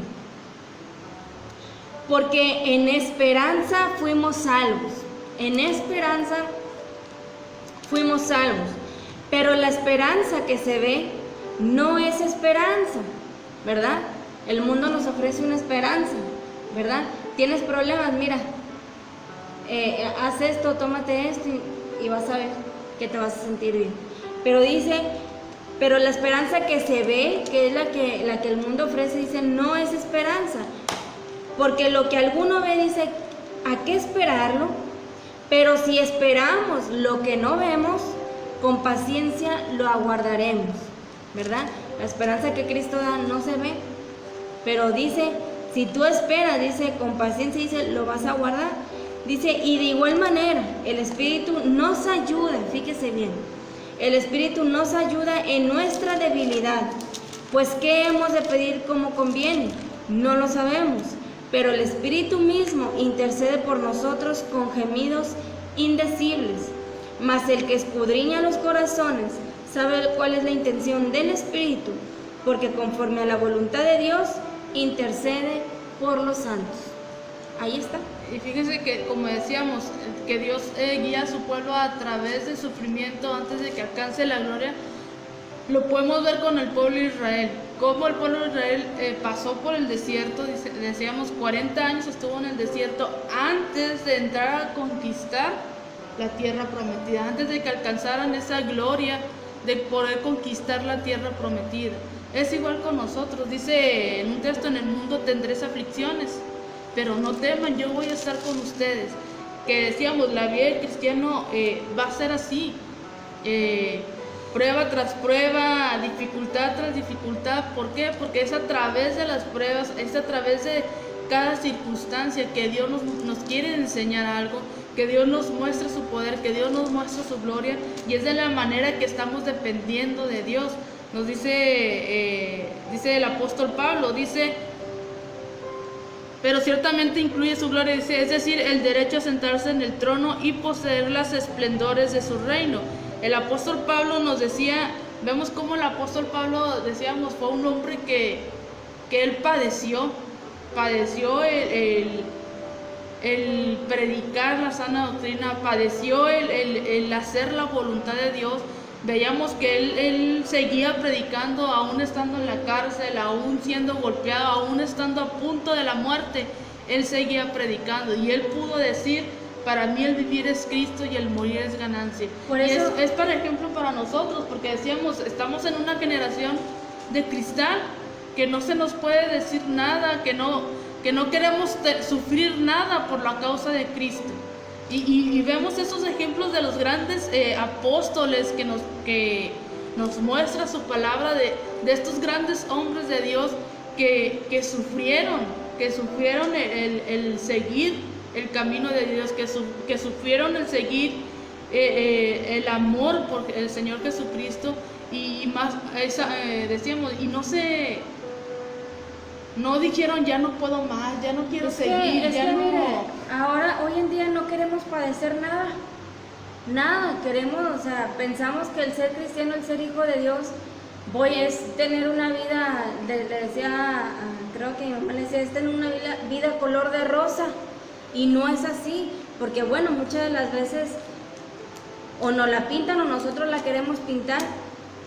B: porque en esperanza fuimos salvos, pero la esperanza que se ve no es esperanza, ¿verdad? El mundo nos ofrece una esperanza, ¿verdad? Tienes problemas, mira, haz esto, tómate esto y vas a ver que te vas a sentir bien. Pero dice, pero la esperanza que se ve, que es la que el mundo ofrece, dice, no es esperanza. Porque lo que alguno ve, dice, ¿a qué esperarlo? Pero si esperamos lo que no vemos, con paciencia lo aguardaremos, ¿verdad? La esperanza que Cristo da no se ve, pero dice, si tú esperas, dice, con paciencia, dice, lo vas a guardar. Dice, y de igual manera, el Espíritu nos ayuda, fíjese bien, el Espíritu nos ayuda en nuestra debilidad. Pues, ¿qué hemos de pedir como conviene? No lo sabemos, pero el Espíritu mismo intercede por nosotros con gemidos indecibles. Mas el que escudriña los corazones sabe cuál es la intención del Espíritu, porque conforme a la voluntad de Dios, intercede por los santos. Ahí está.
A: Y fíjense que, como decíamos, que Dios guía a su pueblo a través del sufrimiento antes de que alcance la gloria. Lo podemos ver con el pueblo de Israel. Cómo el pueblo de Israel pasó por el desierto, decíamos 40 años estuvo en el desierto antes de entrar a conquistar la tierra prometida, antes de que alcanzaran esa gloria de poder conquistar la tierra prometida. Es igual con nosotros, dice en un texto, en el mundo tendréis aflicciones, pero no teman, yo voy a estar con ustedes. Que decíamos, la vida del cristiano va a ser así, prueba tras prueba, dificultad tras dificultad. ¿Por qué? Porque es a través de las pruebas, es a través de cada circunstancia que Dios nos quiere enseñar algo, que Dios nos muestra su poder, que Dios nos muestra su gloria, y es de la manera que estamos dependiendo de Dios. Nos dice el apóstol Pablo, dice, pero ciertamente incluye su gloria, dice, es decir, el derecho a sentarse en el trono y poseer las esplendores de su reino. El apóstol Pablo nos decía, vemos cómo el apóstol Pablo, decíamos, fue un hombre que que él padeció el predicar la sana doctrina, padeció el hacer la voluntad de Dios. Veíamos que él seguía predicando, aún estando en la cárcel, aún siendo golpeado, aún estando a punto de la muerte, él seguía predicando, y él pudo decir: para mí el vivir es Cristo y el morir es ganancia.
B: Por eso
A: es para ejemplo para nosotros, porque decíamos, estamos en una generación de cristal, que no se nos puede decir nada, que no queremos sufrir nada por la causa de Cristo. Y vemos esos ejemplos de los grandes apóstoles que nos muestra su palabra, de estos grandes hombres de Dios que sufrieron el seguir el camino de Dios, que sufrieron el seguir el amor por el Señor Jesucristo, y más decíamos, y no dijeron: ya no puedo más, ya no quiero seguir, ya no.
B: Mire, ahora, hoy en día no queremos padecer nada queremos, o sea, pensamos que el ser cristiano, el ser hijo de Dios, es tener una vida, le decía, creo que mi mamá le decía, es tener una vida color de rosa, y no es así, porque bueno, muchas de las veces o nos la pintan o nosotros la queremos pintar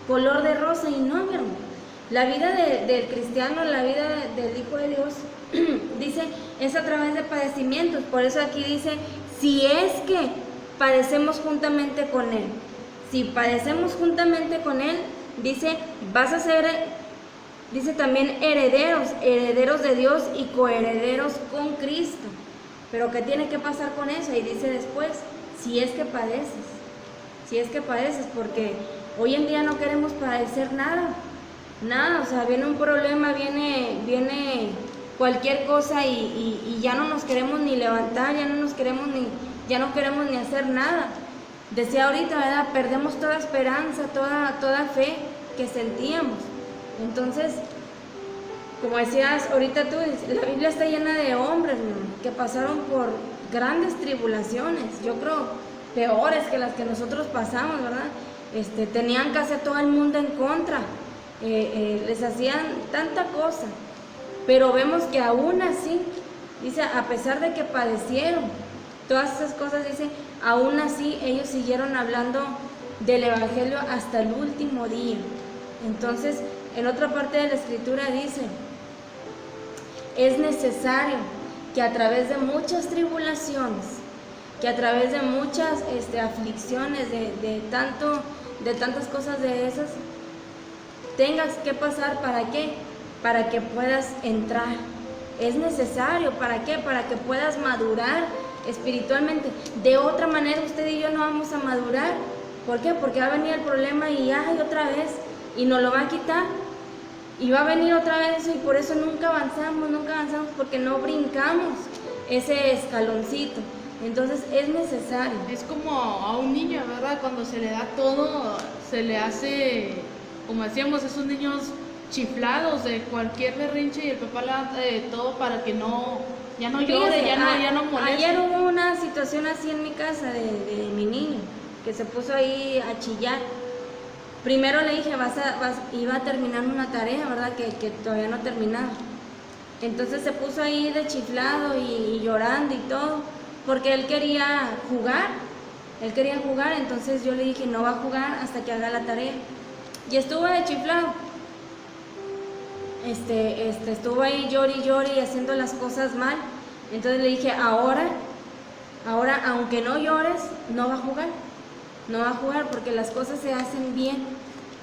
B: color de rosa, y no, mi hermano. La vida del cristiano, la vida del Hijo de Dios, dice, es a través de padecimientos. Por eso aquí dice: si es que padecemos juntamente con Él. Si padecemos juntamente con Él, dice, vas a ser, dice también, herederos de Dios y coherederos con Cristo. Pero ¿qué tiene que pasar con eso? Y dice después: si es que padeces, porque hoy en día no queremos padecer nada, o sea, viene un problema, viene cualquier cosa, y ya no nos queremos ni levantar, ya no queremos ni hacer nada. Decía ahorita, ¿verdad? Perdemos toda esperanza, toda fe que sentíamos. Entonces, como decías ahorita tú, la Biblia está llena de hombres, ¿no?, que pasaron por grandes tribulaciones, yo creo peores que las que nosotros pasamos, ¿verdad? Tenían casi a todo el mundo en contra, les hacían tanta cosa, pero vemos que aún así, dice, a pesar de que padecieron todas esas cosas, dice, aún así ellos siguieron hablando del Evangelio hasta el último día. Entonces, en otra parte de la Escritura dice: es necesario que a través de muchas tribulaciones, que a través de muchas aflicciones, de tantas cosas de esas, tengas que pasar. ¿Para qué? Para que puedas entrar. Es necesario, ¿para qué? Para que puedas madurar espiritualmente. De otra manera usted y yo no vamos a madurar. ¿Por qué? Porque va a venir el problema y otra vez, y nos lo va a quitar, y va a venir otra vez, y por eso nunca avanzamos, porque no brincamos ese escaloncito. Entonces es necesario.
A: Es como a un niño, ¿verdad? Cuando se le da todo, se le hace, como decíamos, esos niños chiflados de cualquier berrinche, y el papá le da todo para que ya no llore, ya no moleste.
B: Ayer hubo una situación así en mi casa de mi niño, que se puso ahí a chillar. Primero le dije, iba a terminar una tarea, ¿verdad? Que todavía no terminaba. Entonces se puso ahí de chiflado y llorando y todo, porque él quería jugar. Entonces yo le dije, no va a jugar hasta que haga la tarea. Y estuvo de chiflado. Estuvo ahí llore y haciendo las cosas mal. Entonces le dije, ahora, aunque no llores, no va a jugar porque las cosas se hacen bien,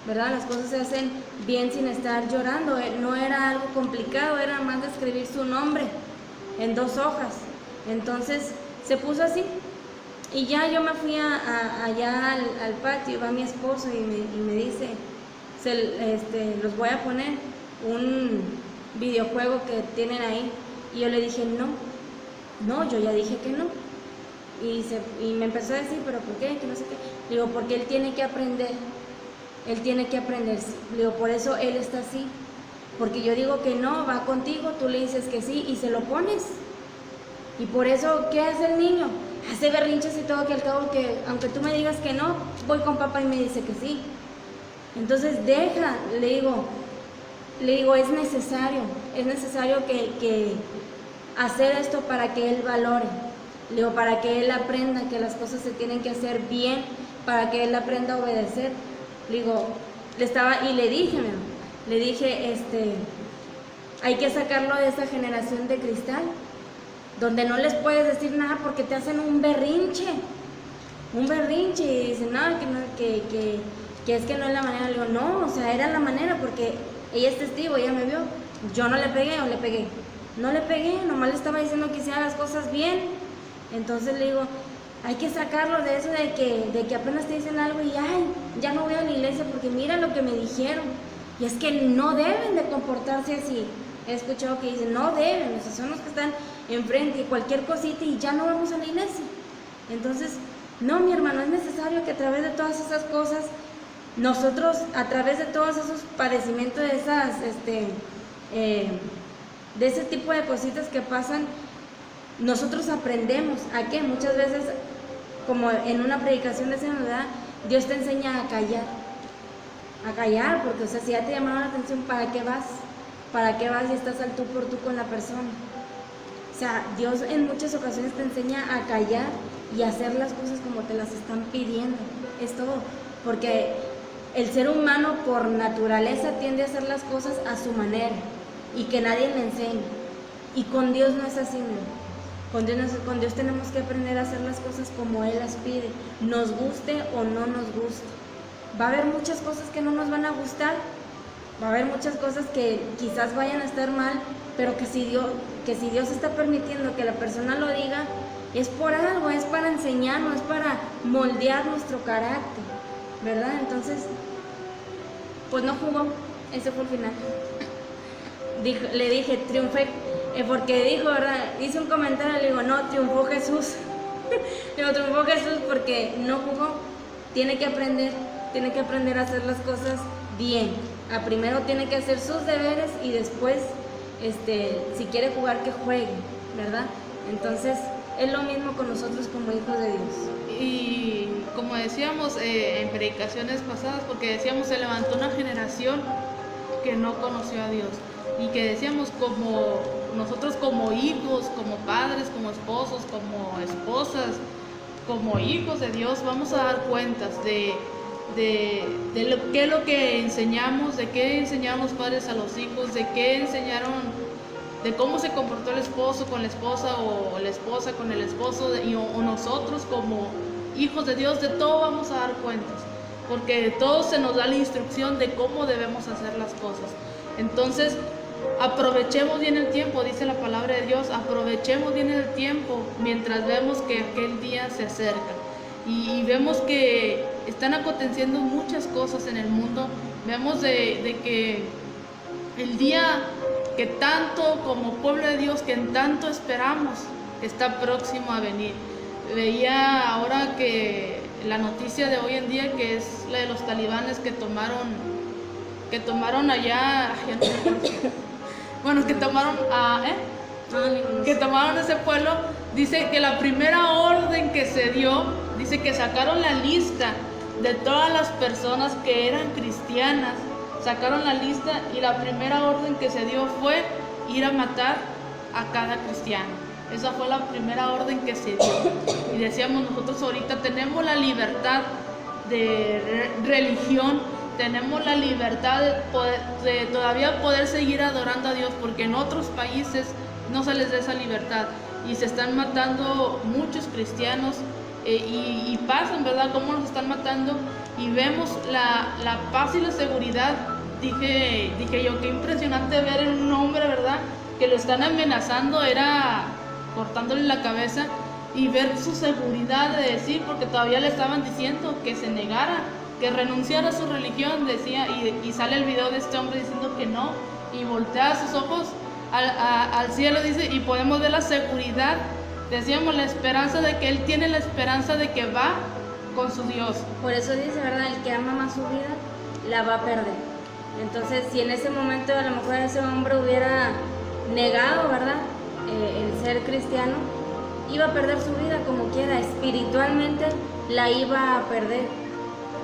B: ¿verdad? Las cosas se hacen bien sin estar llorando. No era algo complicado, era más de escribir su nombre en 2 hojas. Entonces se puso así, y ya yo me fui allá al patio, va mi esposo y me dice, los voy a poner un videojuego que tienen ahí. Y yo le dije, no, yo ya dije que no. Y me empezó a decir, ¿pero por qué? Que no sé qué. Le digo, porque él tiene que aprender. Le digo, por eso él está así. Porque yo digo que no, va contigo, tú le dices que sí y se lo pones. Y por eso, ¿qué hace el niño? Hace berrinches y todo, que al cabo, que aunque tú me digas que no, voy con papá y me dice que sí. Entonces le digo, le digo, es necesario que hacer esto para que él valore. Le digo, para que él aprenda que las cosas se tienen que hacer bien, para que él aprenda a obedecer. Le digo, le dije, hay que sacarlo de esa generación de cristal, donde no les puedes decir nada porque te hacen un berrinche, y dicen, no, que es que no es la manera. Le digo, no, o sea, era la manera, porque ella es testigo, ella me vio, yo no le pegué o le pegué. No le pegué, nomás le estaba diciendo que hiciera las cosas bien. Entonces le digo, hay que sacarlo de eso de que apenas te dicen algo y ay, ya no voy a la iglesia porque mira lo que me dijeron. Y es que no deben de comportarse así. He escuchado que dicen, no deben, o sea, son los que están enfrente y cualquier cosita y ya no vamos a la iglesia. Entonces, no, mi hermano, es necesario que a través de todas esas cosas, nosotros, a través de todos esos padecimientos, de esas, de ese tipo de cositas que pasan, nosotros aprendemos a que muchas veces, como en una predicación de sanidad, Dios te enseña a callar, porque, o sea, si ya te llamaron la atención, ¿para qué vas? ¿Para qué vas y estás al tú por tú con la persona? O sea, Dios en muchas ocasiones te enseña a callar y a hacer las cosas como te las están pidiendo. Es todo, porque el ser humano por naturaleza tiende a hacer las cosas a su manera y que nadie le enseñe. Y con Dios no es así, ¿no? Con Dios tenemos que aprender a hacer las cosas como Él las pide, nos guste o no nos guste. Va a haber muchas cosas que no nos van a gustar, va a haber muchas cosas que quizás vayan a estar mal, pero que si Dios está permitiendo que la persona lo diga, es por algo, es para enseñarnos, es para moldear nuestro carácter, ¿verdad? Entonces, pues no jugó, ese fue el final. Le dije, triunfé, porque dijo, ¿verdad? Hice un comentario, le digo, no, triunfó Jesús. Le digo, triunfó Jesús porque no jugó, tiene que aprender a hacer las cosas bien. Primero tiene que hacer sus deberes y después, si quiere jugar, que juegue, ¿verdad? Entonces, es lo mismo con nosotros como hijos de Dios.
A: Y como decíamos en predicaciones pasadas, porque decíamos, se levantó una generación que no conoció a Dios. Y que decíamos, como nosotros como hijos, como padres, como esposos, como esposas, como hijos de Dios, vamos a dar cuentas de qué es lo que enseñamos, de qué enseñaron los padres a los hijos, de qué enseñaron, de cómo se comportó el esposo con la esposa o la esposa con el esposo, o nosotros como hijos de Dios, de todo vamos a dar cuentas, porque de todo se nos da la instrucción de cómo debemos hacer las cosas. Entonces, aprovechemos bien el tiempo, dice la palabra de Dios, aprovechemos bien el tiempo mientras vemos que aquel día se acerca. Y vemos que están aconteciendo muchas cosas en el mundo. Vemos de que el día que tanto, como pueblo de Dios, que en tanto esperamos, está próximo a venir. Veía ahora que la noticia de hoy en día, que es la de los talibanes que tomaron allá, bueno, que tomaron ese pueblo. Dice que la primera orden que se dio, dice que sacaron la lista de todas las personas que eran cristianas, sacaron la lista y la primera orden que se dio fue ir a matar a cada cristiano. Esa fue la primera orden que se dio. Y decíamos, nosotros ahorita tenemos la libertad de religión, tenemos la libertad de todavía poder seguir adorando a Dios, porque en otros países no se les da esa libertad y se están matando muchos cristianos, y pasan, ¿verdad?, cómo nos están matando, y vemos la paz y la seguridad. Dije yo, qué impresionante ver en un hombre, ¿verdad?, que lo están amenazando, era cortándole la cabeza, y ver su seguridad de decir, porque todavía le estaban diciendo que se negara, que renunciara a su religión, decía, y sale el video de este hombre diciendo que no, y voltea sus ojos al cielo, dice, y podemos ver la seguridad, decíamos, la esperanza de que él tiene, la esperanza de que va con su Dios.
B: Por eso dice, ¿verdad?, el que ama más su vida, la va a perder. Entonces, si en ese momento a lo mejor ese hombre hubiera negado, ¿verdad?, el ser cristiano, iba a perder su vida como quiera, espiritualmente la iba a perder.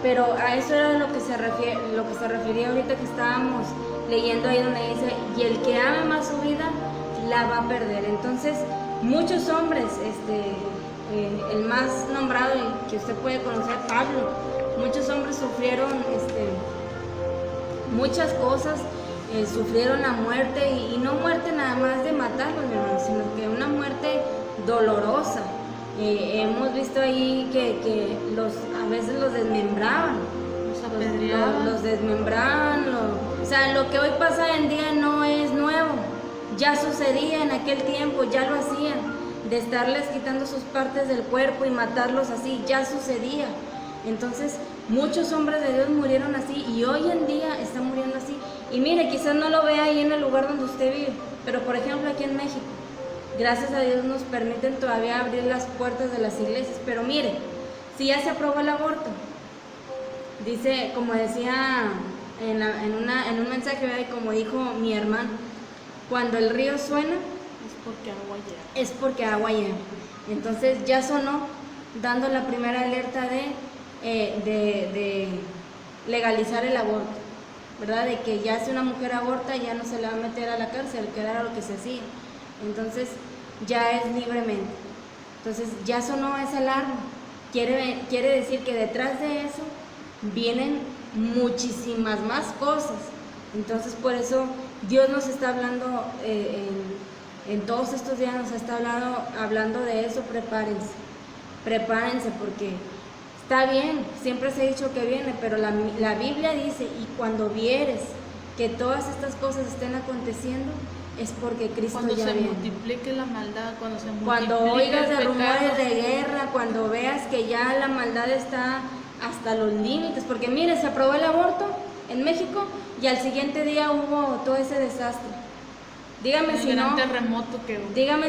B: Pero a eso era lo que se refería ahorita que estábamos leyendo ahí donde dice, y el que ame más su vida, la va a perder. Entonces, muchos hombres, el más nombrado y que usted puede conocer, Pablo, muchos hombres sufrieron muchas cosas, sufrieron la muerte, y no muerte nada más de matarlos, mi hermano, sino que una muerte dolorosa. Hemos visto ahí que a veces los desmembraban, los desmembraban, o sea, lo que hoy pasa en día no es nuevo, ya sucedía en aquel tiempo, ya lo hacían, de estarles quitando sus partes del cuerpo y matarlos así, ya sucedía. Entonces, muchos hombres de Dios murieron así, y hoy en día están muriendo así. Y mire, quizás no lo vea ahí en el lugar donde usted vive, pero por ejemplo aquí en México, gracias a Dios nos permiten todavía abrir las puertas de las iglesias. Pero mire, si ya se aprobó el aborto, dice, como decía en un mensaje, ¿verdad? Como dijo mi hermano, cuando el río suena, es porque agua lleva. Entonces ya sonó dando la primera alerta de legalizar el aborto, ¿verdad? De que ya si una mujer aborta ya no se le va a meter a la cárcel, que era lo que se hacía. Entonces ya es libremente. Entonces ya sonó esa alarma. Quiere decir que detrás de eso vienen muchísimas más cosas. Entonces por eso Dios nos está hablando en todos estos días, nos está hablando de eso. Prepárense, porque está bien, siempre se ha dicho que viene, pero la Biblia dice, y cuando vieres que todas estas cosas estén aconteciendo, es porque Cristo ya viene.
A: Cuando se multiplique la maldad,
B: cuando oigas de rumores de guerra, cuando veas que ya la maldad está hasta los límites, porque mire, se aprobó el aborto en México y al siguiente día hubo todo ese desastre. Dígame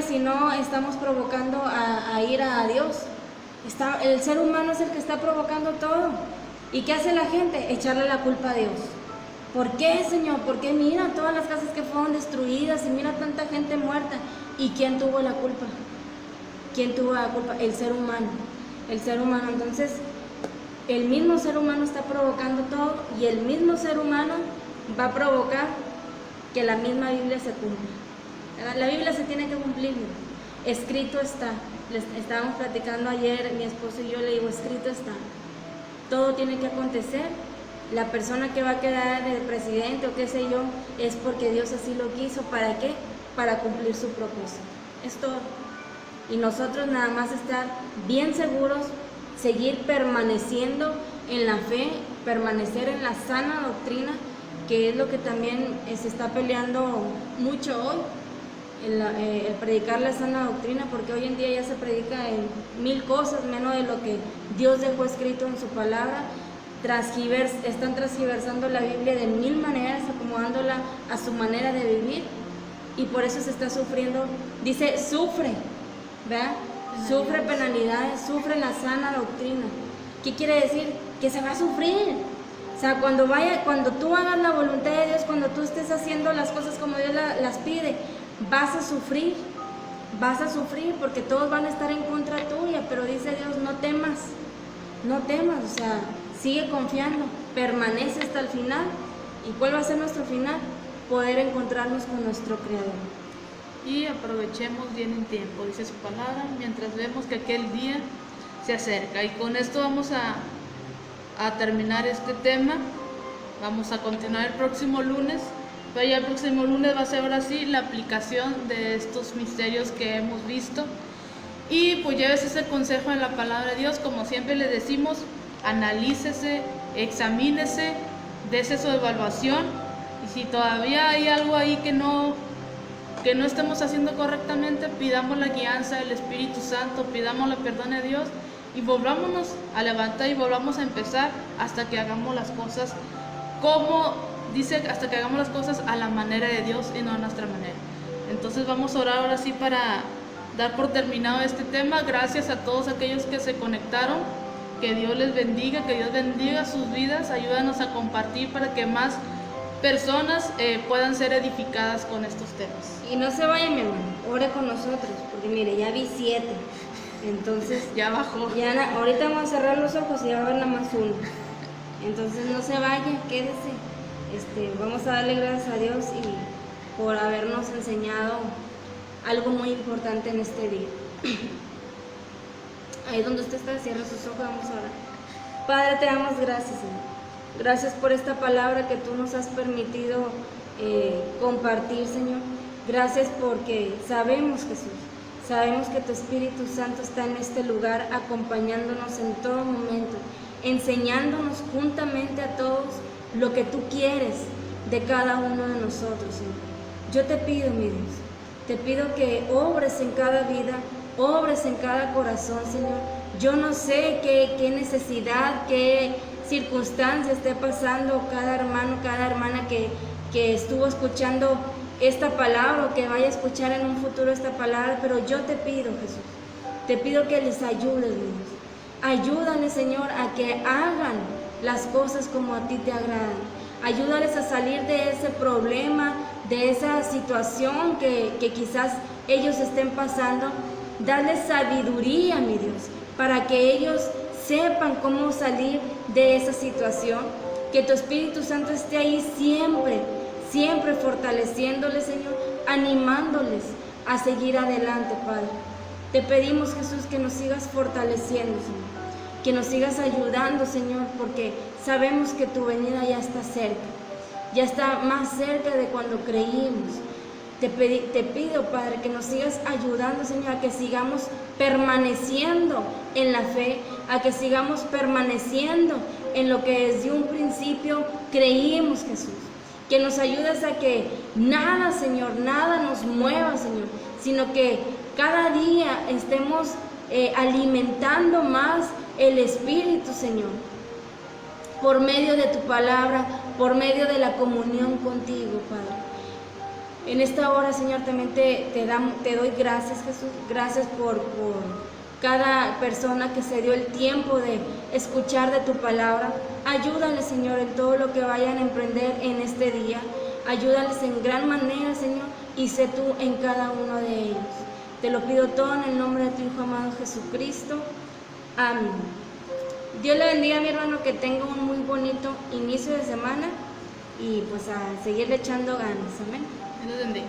B: si no estamos provocando a ira a Dios. El ser humano es el que está provocando todo. ¿Y qué hace la gente? Echarle la culpa a Dios. ¿Por qué, Señor? ¿Por qué? Mira todas las casas que fueron destruidas y mira tanta gente muerta. ¿Y quién tuvo la culpa? ¿Quién tuvo la culpa? El ser humano. El ser humano. Entonces, el mismo ser humano está provocando todo, y el mismo ser humano va a provocar que la misma Biblia se cumpla. La Biblia se tiene que cumplir. Escrito está. Les estábamos platicando ayer, mi esposo y yo, le digo, escrito está. Todo tiene que acontecer. La persona que va a quedar de presidente o qué sé yo, es porque Dios así lo quiso. ¿Para qué? Para cumplir su propósito. Es todo. Y nosotros nada más estar bien seguros, seguir permaneciendo en la fe, permanecer en la sana doctrina, que es lo que también se está peleando mucho hoy, el predicar la sana doctrina, porque hoy en día ya se predica en 1000 cosas, menos de lo que Dios dejó escrito en su palabra. Están transgiversando la Biblia de 1000 maneras, acomodándola a su manera de vivir, y por eso se está sufriendo. Dice, sufre, ¿verdad? Sufre penalidades, sufre la sana doctrina. ¿Qué quiere decir? Que se va a sufrir. O sea, cuando tú hagas la voluntad de Dios, cuando tú estés haciendo las cosas como Dios las pide, vas a sufrir, porque todos van a estar en contra tuya, pero dice Dios, no temas, o sea, sigue confiando, permanece hasta el final. ¿Y cuál va a ser nuestro final? Poder encontrarnos con nuestro Creador.
A: Y aprovechemos bien el tiempo, dice su palabra, mientras vemos que aquel día se acerca. Y con esto vamos a terminar este tema. Vamos a continuar el próximo lunes. Pero ya el próximo lunes va a ser ahora sí la aplicación de estos misterios que hemos visto. Y pues llévese ese consejo en la palabra de Dios. Como siempre le decimos, analícese, examínese, dése su evaluación. Y si todavía hay algo ahí que no estemos haciendo correctamente, pidamos la guianza del Espíritu Santo, pidamos la perdón de Dios y volvámonos a levantar y volvamos a empezar hasta que hagamos las cosas como dice, hasta que hagamos las cosas a la manera de Dios y no a nuestra manera. Entonces vamos a orar ahora sí para dar por terminado este tema. Gracias a todos aquellos que se conectaron, que Dios les bendiga, que Dios bendiga sus vidas. Ayúdanos a compartir para que más personas puedan ser edificadas con estos temas.
B: Y no se vayan, mi hermano, ore con nosotros, porque mire, ya vi 7, entonces
A: ya bajó.
B: Ahorita vamos a cerrar los ojos y ya va a haber nada más 1. Entonces no se vaya, quédese. Vamos a darle gracias a Dios y por habernos enseñado algo muy importante en este día. Ahí donde usted está, cierra sus ojos, vamos a orar. Padre, te damos gracias, Señor. Gracias por esta palabra que tú nos has permitido compartir, Señor. Gracias porque sabemos, Jesús, sabemos que tu Espíritu Santo está en este lugar acompañándonos en todo momento, enseñándonos juntamente a todos lo que tú quieres de cada uno de nosotros, Señor. Yo te pido, mi Dios, te pido que obres en cada vida, obres en cada corazón, Señor. Yo no sé qué necesidad, qué circunstancia esté pasando cada hermano, cada hermana que estuvo escuchando esta palabra o que vaya a escuchar en un futuro esta palabra, pero yo te pido, Jesús, te pido que les ayudes, mi Dios. Ayúdales, Señor, a que hagan las cosas como a ti te agradan. Ayúdales a salir de ese problema, de esa situación que quizás ellos estén pasando. Darles sabiduría, mi Dios, para que ellos sepan cómo salir de esa situación. Que tu Espíritu Santo esté ahí siempre, siempre fortaleciéndoles, Señor, animándoles a seguir adelante, Padre. Te pedimos, Jesús, que nos sigas fortaleciendo, Señor, que nos sigas ayudando, Señor, porque sabemos que tu venida ya está cerca, ya está más cerca de cuando creímos. Te pido, Padre, que nos sigas ayudando, Señor, a que sigamos permaneciendo en la fe, a que sigamos permaneciendo en lo que desde un principio creímos, Jesús. Que nos ayudes a que nada, Señor, nada nos mueva, Señor, sino que cada día estemos alimentando más el Espíritu, Señor, por medio de tu palabra, por medio de la comunión contigo, Padre. En esta hora, Señor, también te doy gracias, Jesús. Gracias por cada persona que se dio el tiempo de escuchar de tu palabra. Ayúdales, Señor, en todo lo que vayan a emprender en este día. Ayúdales en gran manera, Señor, y sé tú en cada uno de ellos. Te lo pido todo en el nombre de tu Hijo amado Jesucristo. Amén. Dios le bendiga, mi hermano, que tenga un muy bonito inicio de semana y pues a seguirle echando ganas. Amén.
A: Dios los bendiga.